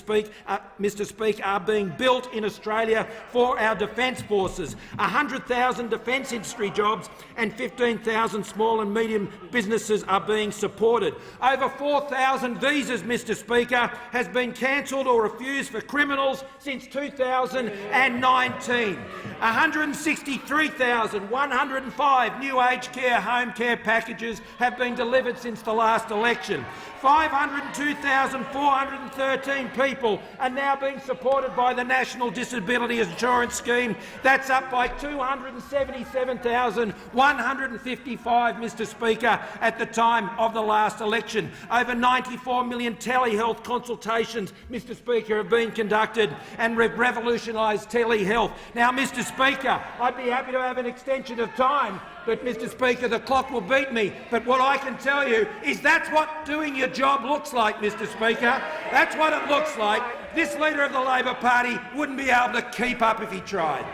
Speaker, are being built in Australia for our defence forces. 100,000 defence industry jobs and 15,000 small and medium businesses are being supported. Over 4,000 visas, Mr. Speaker, has been cancelled cancelled or refused for criminals since 2019. 163,105 new aged care home care packages have been delivered since the last election. 502,413 people are now being supported by the National Disability Insurance Scheme. That's up by 277,155, Mr Speaker, at the time of the last election. Over 94 million telehealth consultations, Mr Speaker, have been conducted and revolutionised telehealth. Now, Mr Speaker, I'd be happy to have an extension of time, but, Mr Speaker, the clock will beat me. But what I can tell you is that's what doing your job looks like, Mr Speaker. That's what it looks like. This Leader of the Labor Party wouldn't be able to keep up if he tried.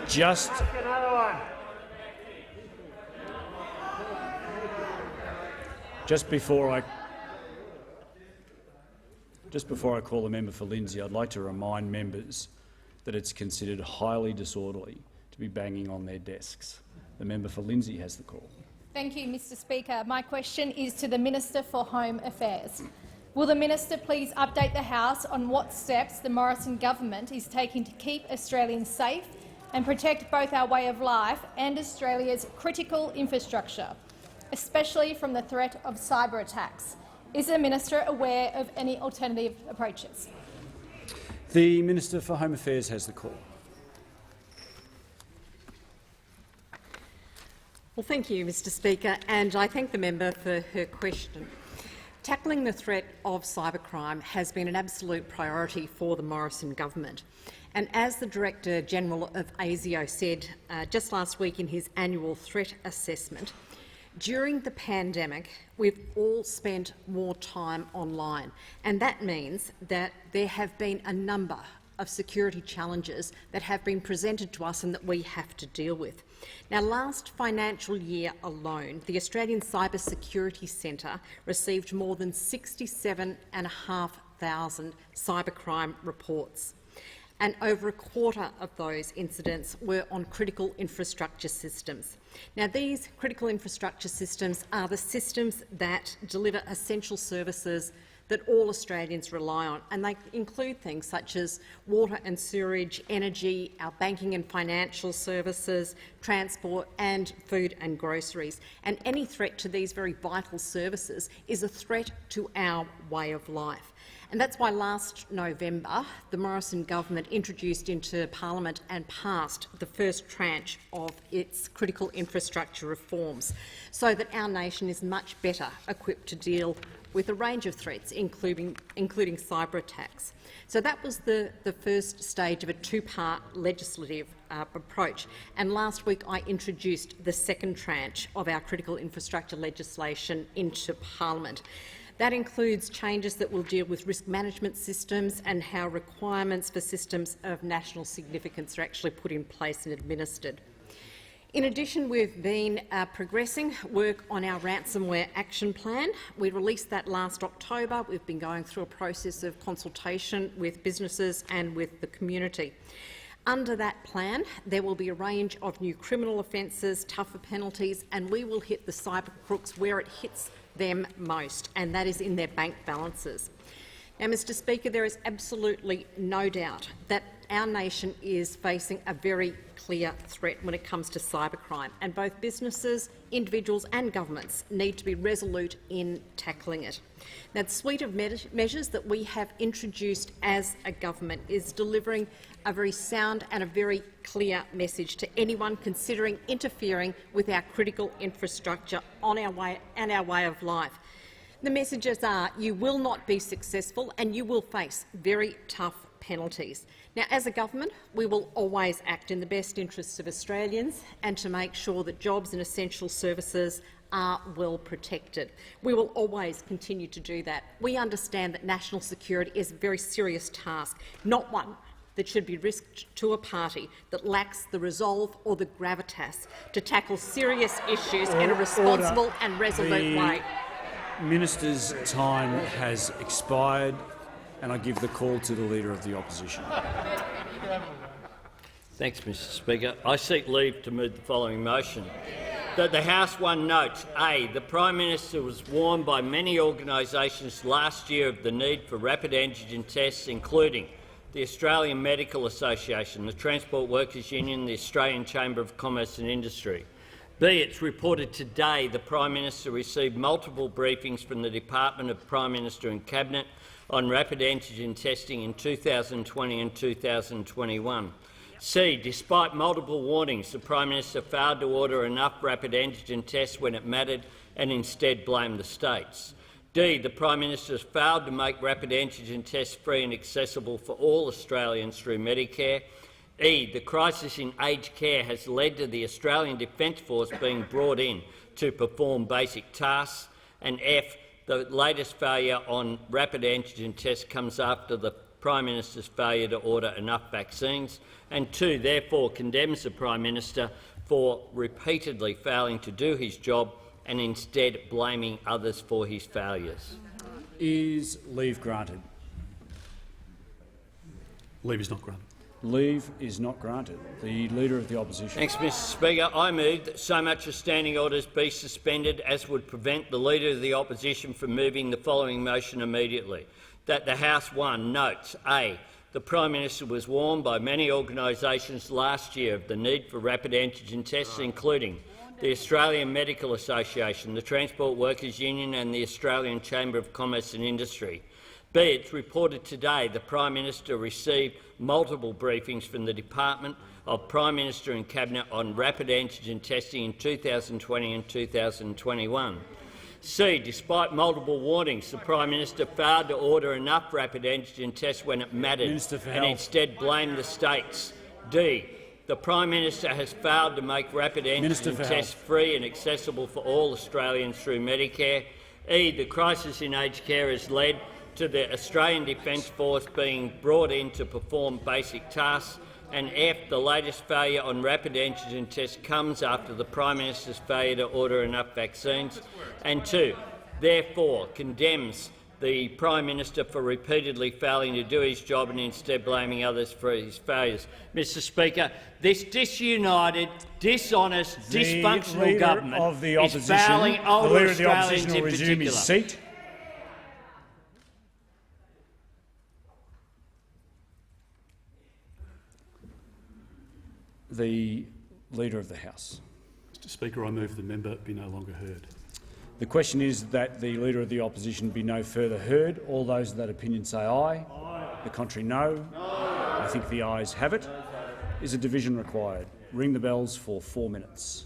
Just before I call the member for Lindsay, I'd like to remind members that it's considered highly disorderly to be banging on their desks. The member for Lindsay has the call. Thank you, Mr Speaker. My question is to the Minister for Home Affairs. Will the Minister please update the House on what steps the Morrison government is taking to keep Australians safe and protect both our way of life and Australia's critical infrastructure, especially from the threat of cyber attacks? Is the Minister aware of any alternative approaches? The Minister for Home Affairs has the call. Well, thank you, Mr Speaker, and I thank the member for her question. Tackling the threat of cybercrime has been an absolute priority for the Morrison government. And as the Director-General of ASIO said just last week in his annual threat assessment, during the pandemic, we've all spent more time online, and that means that there have been a number of security challenges that have been presented to us and that we have to deal with. Now, last financial year alone, the Australian Cyber Security Centre received more than 67,500 cybercrime reports, and over a quarter of those incidents were on critical infrastructure systems. Now, these critical infrastructure systems are the systems that deliver essential services that all Australians rely on, and they include things such as water and sewerage, energy, our banking and financial services, transport and food and groceries. And any threat to these very vital services is a threat to our way of life. And that's why last November the Morrison government introduced into Parliament and passed the first tranche of its critical infrastructure reforms, so that our nation is much better equipped to deal with a range of threats, including cyber attacks. So that was the first stage of a two-part legislative approach. And last week I introduced the second tranche of our critical infrastructure legislation into Parliament. That includes changes that will deal with risk management systems and how requirements for systems of national significance are actually put in place and administered. In addition, we've been progressing work on our ransomware action plan. We released that last October. We've been going through a process of consultation with businesses and with the community. Under that plan, there will be a range of new criminal offences, tougher penalties, and we will hit the cyber crooks where it hits them most, and that is in their bank balances. Now, Mr Speaker, there is absolutely no doubt that our nation is facing a very clear threat when it comes to cybercrime, and both businesses, individuals and governments need to be resolute in tackling it. Now, the suite of measures that we have introduced as a government is delivering a very sound and a very clear message to anyone considering interfering with our critical infrastructure on our way of life. The messages are: you will not be successful and you will face very tough penalties. Now, as a government, we will always act in the best interests of Australians and to make sure that jobs and essential services are well protected. We will always continue to do that. We understand that national security is a very serious task, not one that should be risked to a party that lacks the resolve or the gravitas to tackle serious issues in a responsible and resolute way. Minister's time has expired, and I give the call to the Leader of the Opposition. Thanks, Mr Speaker. I seek leave to move the following motion. that the House One notes, A, the Prime Minister was warned by many organisations last year of the need for rapid antigen tests, including the Australian Medical Association, the Transport Workers Union, the Australian Chamber of Commerce and Industry. B, it's reported today the Prime Minister received multiple briefings from the Department of Prime Minister and Cabinet on rapid antigen testing in 2020 and 2021. C, despite multiple warnings, the Prime Minister failed to order enough rapid antigen tests when it mattered and instead blamed the states. D, the Prime Minister has failed to make rapid antigen tests free and accessible for all Australians through Medicare. E, the crisis in aged care has led to the Australian Defence Force being brought in to perform basic tasks. And F, the latest failure on rapid antigen tests comes after the Prime Minister's failure to order enough vaccines. And 2, therefore condemns the Prime Minister for repeatedly failing to do his job and instead blaming others for his failures. Is leave granted? Leave is not granted. Leave is not granted. The Leader of the Opposition. Thanks, Mr Speaker. I move that so much of standing orders be suspended as would prevent the Leader of the Opposition from moving the following motion immediately. That the House 1 notes, A, the Prime Minister was warned by many organisations last year of the need for rapid antigen tests, including the Australian Medical Association, the Transport Workers Union and the Australian Chamber of Commerce and Industry. B, it's reported today the Prime Minister received multiple briefings from the Department of Prime Minister and Cabinet on rapid antigen testing in 2020 and 2021. C, despite multiple warnings, the Prime Minister failed to order enough rapid antigen tests when it mattered and instead blamed the states. D, the Prime Minister has failed to make rapid antigen tests free and accessible for all Australians through Medicare. E, the crisis in aged care has led to the Australian Defence Force being brought in to perform basic tasks. And F, the latest failure on rapid antigen tests comes after the Prime Minister's failure to order enough vaccines. And 2, therefore condemns the Prime Minister for repeatedly failing to do his job and instead blaming others for his failures. Mr Speaker, this disunited, dishonest, dysfunctional government is failing older Australians in particular. His seat. The Leader of the House. Mr Speaker, I move the member be no longer heard. The question is that the Leader of the Opposition be no further heard. All those of that opinion say aye. Aye. The contrary, no. I think the ayes have it. Is a division required? Ring the bells for 4 minutes.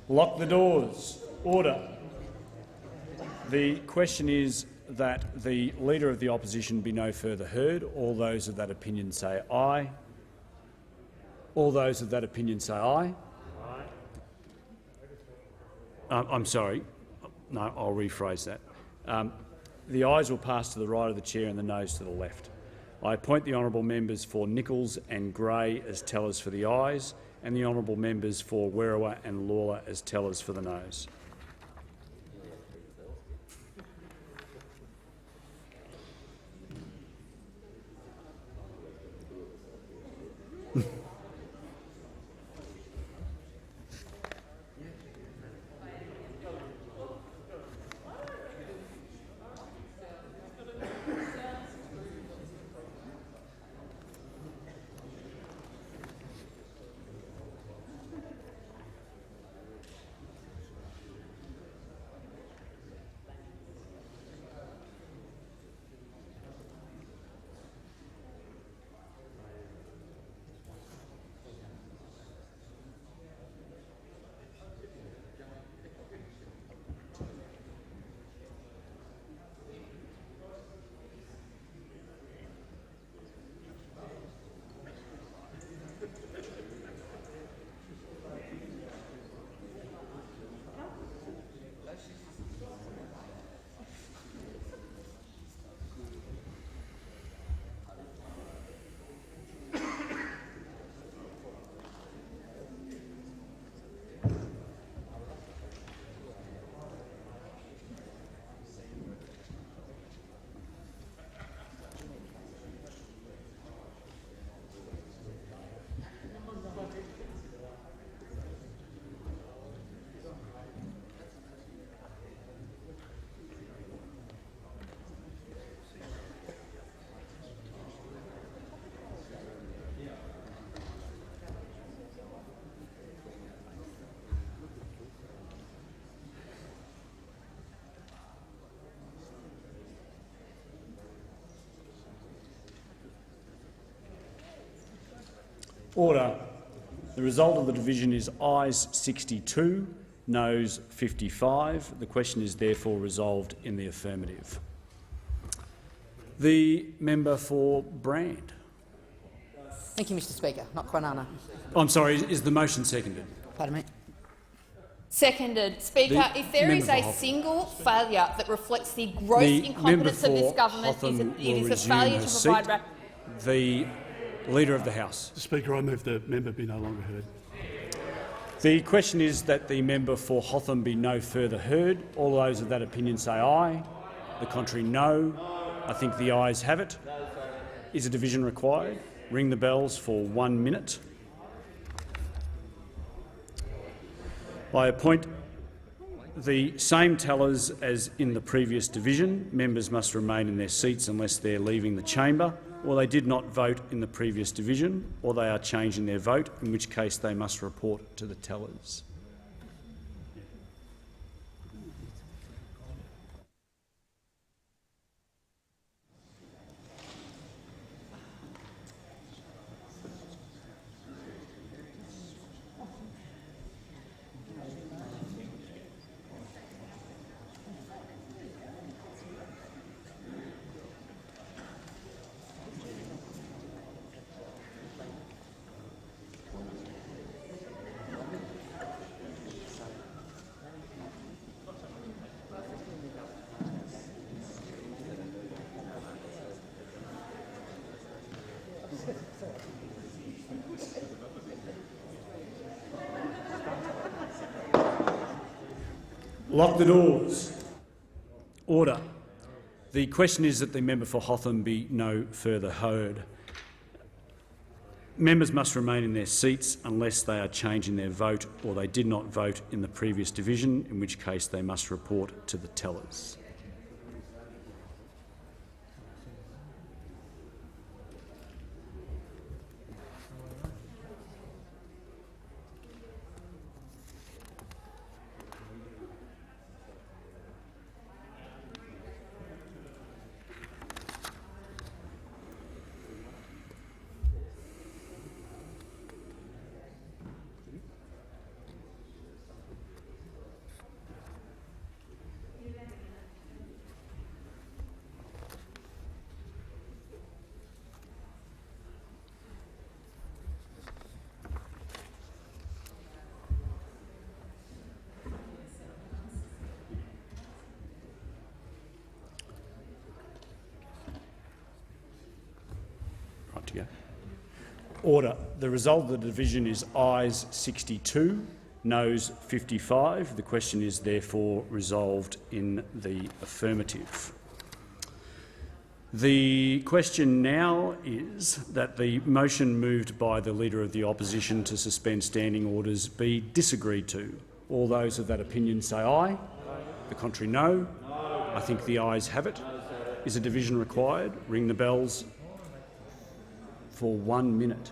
Lock the doors. Order. The question is that the Leader of the Opposition be no further heard. All those of that opinion say aye. All those of that opinion say aye. I'm sorry. No, I'll rephrase that. The ayes will pass to the right of the chair and the noes to the left. I appoint the honourable members for Nichols and Gray as tellers for the ayes and the honourable members for Werriwa and Lawler as tellers for the noes. Order. The result of the division is ayes 62, noes 55. The question is therefore resolved in the affirmative. The member for Brand. Thank you, Mr Speaker. Not Quinana. I'm sorry, is the motion seconded? Pardon me. Seconded. Speaker, if there is a single failure that reflects the gross incompetence of this government, it is a failure to provide... The Leader of the House. Mr Speaker, I move the member be no longer heard. The question is that the member for Hotham be no further heard. All those of that opinion say aye. The contrary, no. I think the ayes have it. Is a division required? Ring the bells for 1 minute. I appoint The same tellers as in the previous division. Members must remain in their seats unless they're leaving the chamber, or they did not vote in the previous division, or they are changing their vote, in which case they must report to the tellers. Lock the doors. Order. The question is that the member for Hotham be no further heard. Members must remain in their seats unless they are changing their vote or they did not vote in the previous division, in which case they must report to the tellers. To go. Order. The result of the division is ayes 62, noes 55. The question is therefore resolved in the affirmative. The question now is that the motion moved by the Leader of the Opposition to suspend standing orders be disagreed to. All those of that opinion say aye. The contrary no. I think the ayes have it. Is a division required? Ring the bells for 1 minute.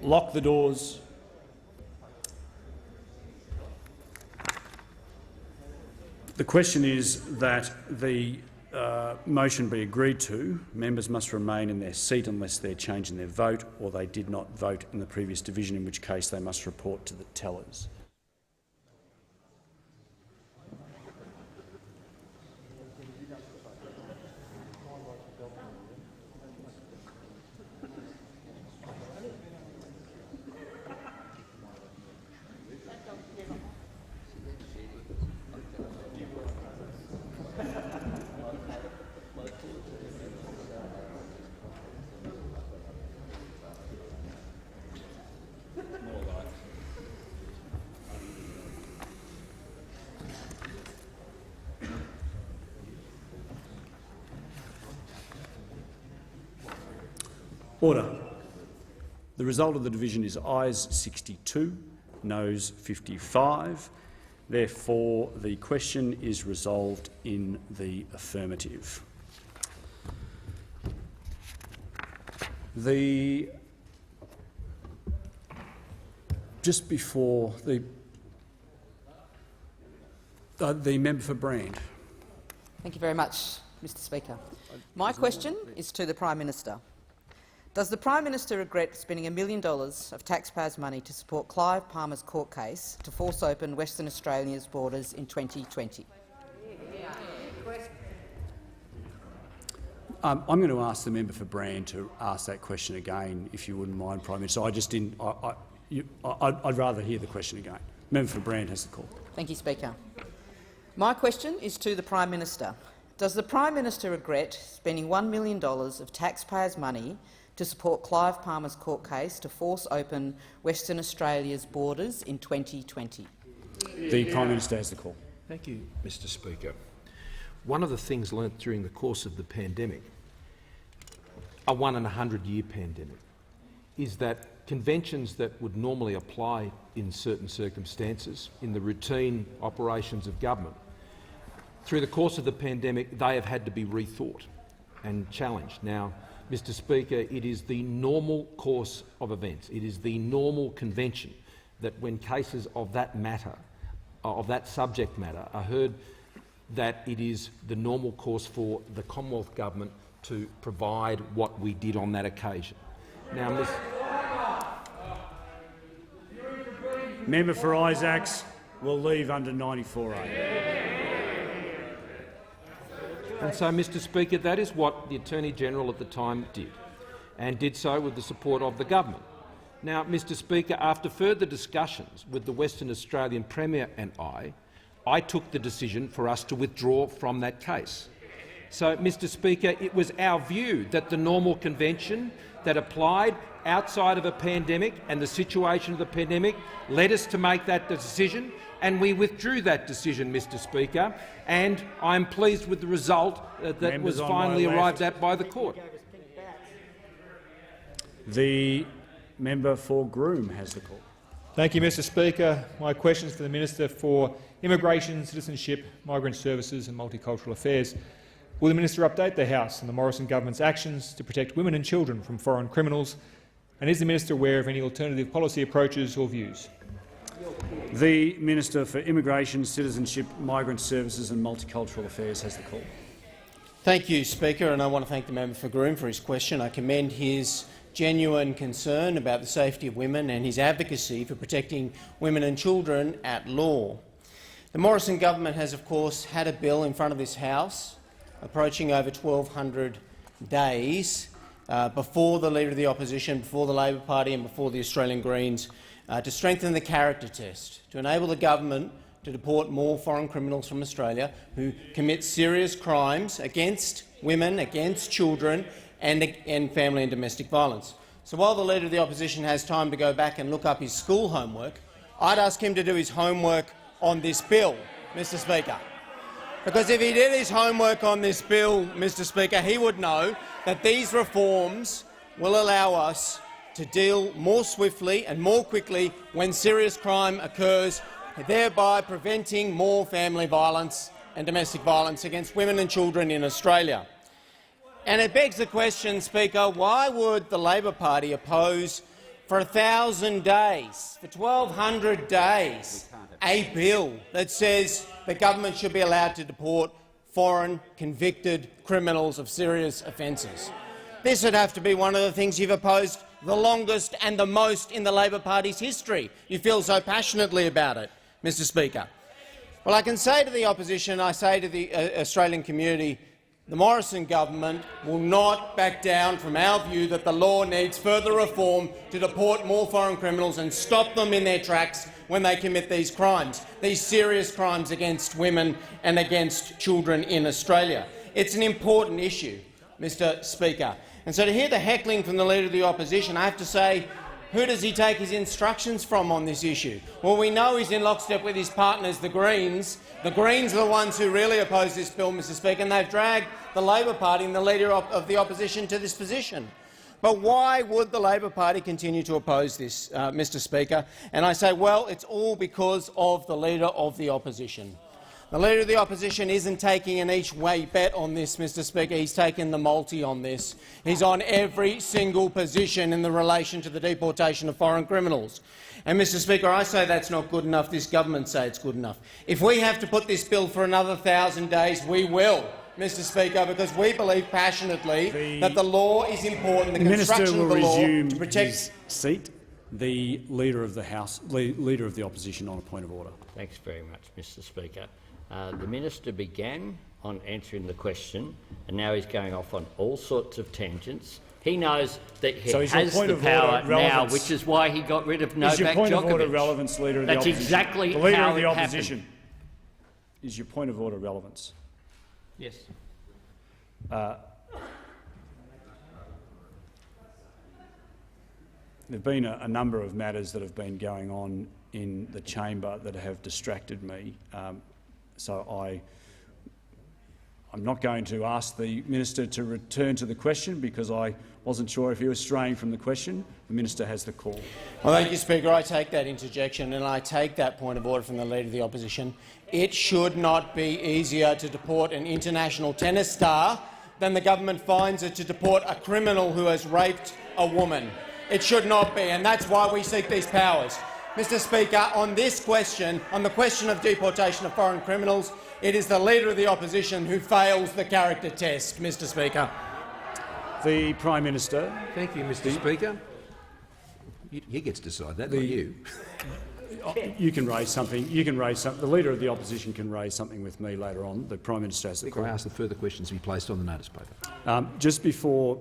Lock the doors. The question is that the motion be agreed to. Members must remain in their seat unless they're changing their vote or they did not vote in the previous division, in which case they must report to the tellers. Order. The result of the division is ayes 62, noes 55. Therefore, the question is resolved in the affirmative. The Just before the member for Brand. Thank you very much, Mr Speaker. My question is to the Prime Minister. Does the Prime Minister regret spending $1 million of taxpayers' money to support Clive Palmer's court case to force open Western Australia's borders in 2020? I'm going to ask the member for Brand to ask that question again, if you wouldn't mind, Prime Minister. I just didn't. I'd rather hear the question again. Member for Brand has the call. Thank you, Speaker. My question is to the Prime Minister. Does the Prime Minister regret spending $1 million of taxpayers' money to support Clive Palmer's court case to force open Western Australia's borders in 2020? The Prime Minister has the call. Thank you, Mr Speaker. One of the things learnt during the course of the pandemic, a 1-in-100-year pandemic, is that conventions that would normally apply in certain circumstances in the routine operations of government, through the course of the pandemic they have had to be rethought and challenged. Now, Mr Speaker, it is the normal course of events, it is the normal convention that when cases of that matter, of that subject matter, are heard, that it is the normal course for the Commonwealth Government to provide what we did on that occasion. Now, Member for Isaacs will leave under 94A. And so, Mr Speaker, that is what the Attorney-General at the time did, and did so with the support of the government. Now, Mr Speaker, after further discussions with the Western Australian Premier and I took the decision for us to withdraw from that case. So, Mr Speaker, it was our view that the normal convention that applied outside of a pandemic and the situation of the pandemic led us to make that decision, and we withdrew that decision, Mr Speaker, and I'm pleased with the result that was finally arrived at by the court. The member for Groom has the call. Thank you, Mr Speaker. My question is for the Minister for Immigration, Citizenship, Migrant Services and Multicultural Affairs. Will the Minister update the House on the Morrison government's actions to protect women and children from foreign criminals? And is the Minister aware of any alternative policy approaches or views? The Minister for Immigration, Citizenship, Migrant Services and Multicultural Affairs has the call. Thank you, Speaker, and I want to thank the member for Groom for his question. I commend his genuine concern about the safety of women and his advocacy for protecting women and children at law. The Morrison government has, of course, had a bill in front of this House approaching over 1,200 days before the Leader of the Opposition, before the Labor Party and before the Australian Greens to strengthen the character test, to enable the government to deport more foreign criminals from Australia who commit serious crimes against women, against children and family and domestic violence. So while the Leader of the Opposition has time to go back and look up his school homework, I'd ask him to do his homework on this bill, Mr Speaker. Because if he did his homework on this bill, Mr Speaker, he would know that these reforms will allow us to deal more swiftly and more quickly when serious crime occurs, thereby preventing more family violence and domestic violence against women and children in Australia. And it begs the question, Speaker, why would the Labor Party oppose for 1,000 days, for 1,200 days, a bill that says the government should be allowed to deport foreign convicted criminals of serious offences? This would have to be one of the things you've opposed the longest and the most in the Labor Party's history. You feel so passionately about it, Mr Speaker. Well, I can say to the opposition, I say to the Australian community, the Morrison government will not back down from our view that the law needs further reform to deport more foreign criminals and stop them in their tracks when they commit these crimes, these serious crimes against women and against children in Australia. It's an important issue, Mr Speaker. And so to hear the heckling from the Leader of the Opposition, I have to say, who does he take his instructions from on this issue? Well, we know he's in lockstep with his partners, the Greens. The Greens are the ones who really oppose this bill, Mr Speaker, and they've dragged the Labor Party and the Leader of the Opposition to this position. But why would the Labor Party continue to oppose this, Mr Speaker? And I say, well, it's all because of the Leader of the Opposition. The Leader of the Opposition isn't taking an each-way bet on this, Mr Speaker. He's taken the multi on this. He's on every single position in the relation to the deportation of foreign criminals. And, Mr Speaker, I say that's not good enough. This government say it's good enough. If we have to put this bill for another 1,000 days, we will, Mr Speaker, because we believe passionately that the law is important, the construction of the law to protect his seat. The Leader of the House, Leader of the Opposition, on a point of order. Thanks very much, Mr Speaker. The minister began on answering the question, and now he's going off on all sorts of tangents. He knows that he has the power now, which is why he got rid of Novak Djokovic. Is your point of order relevance, Leader of the Opposition? That's exactly the Leader how of the it Opposition. happened. Is your point of order relevance? Yes. There have been a number of matters that have been going on in the chamber that have distracted me, so I'm not going to ask the minister to return to the question because I wasn't sure if he was straying from the question. The minister has the call. Well, thank you, Speaker. I take that interjection and I take that point of order from the Leader of the Opposition. It should not be easier to deport an international tennis star than the government finds it to deport a criminal who has raped a woman. It should not be, and that's why we seek these powers. Mr Speaker, on this question, on the question of deportation of foreign criminals, it is the Leader of the Opposition who fails the character test, Mr Speaker. The Prime Minister. Thank you, Mr Speaker. He gets to decide that, not you. You can raise something. You can raise something. The Leader of the Opposition can raise something with me later on. The Prime Minister has the call. I ask the further questions to be placed on the notice paper. Just before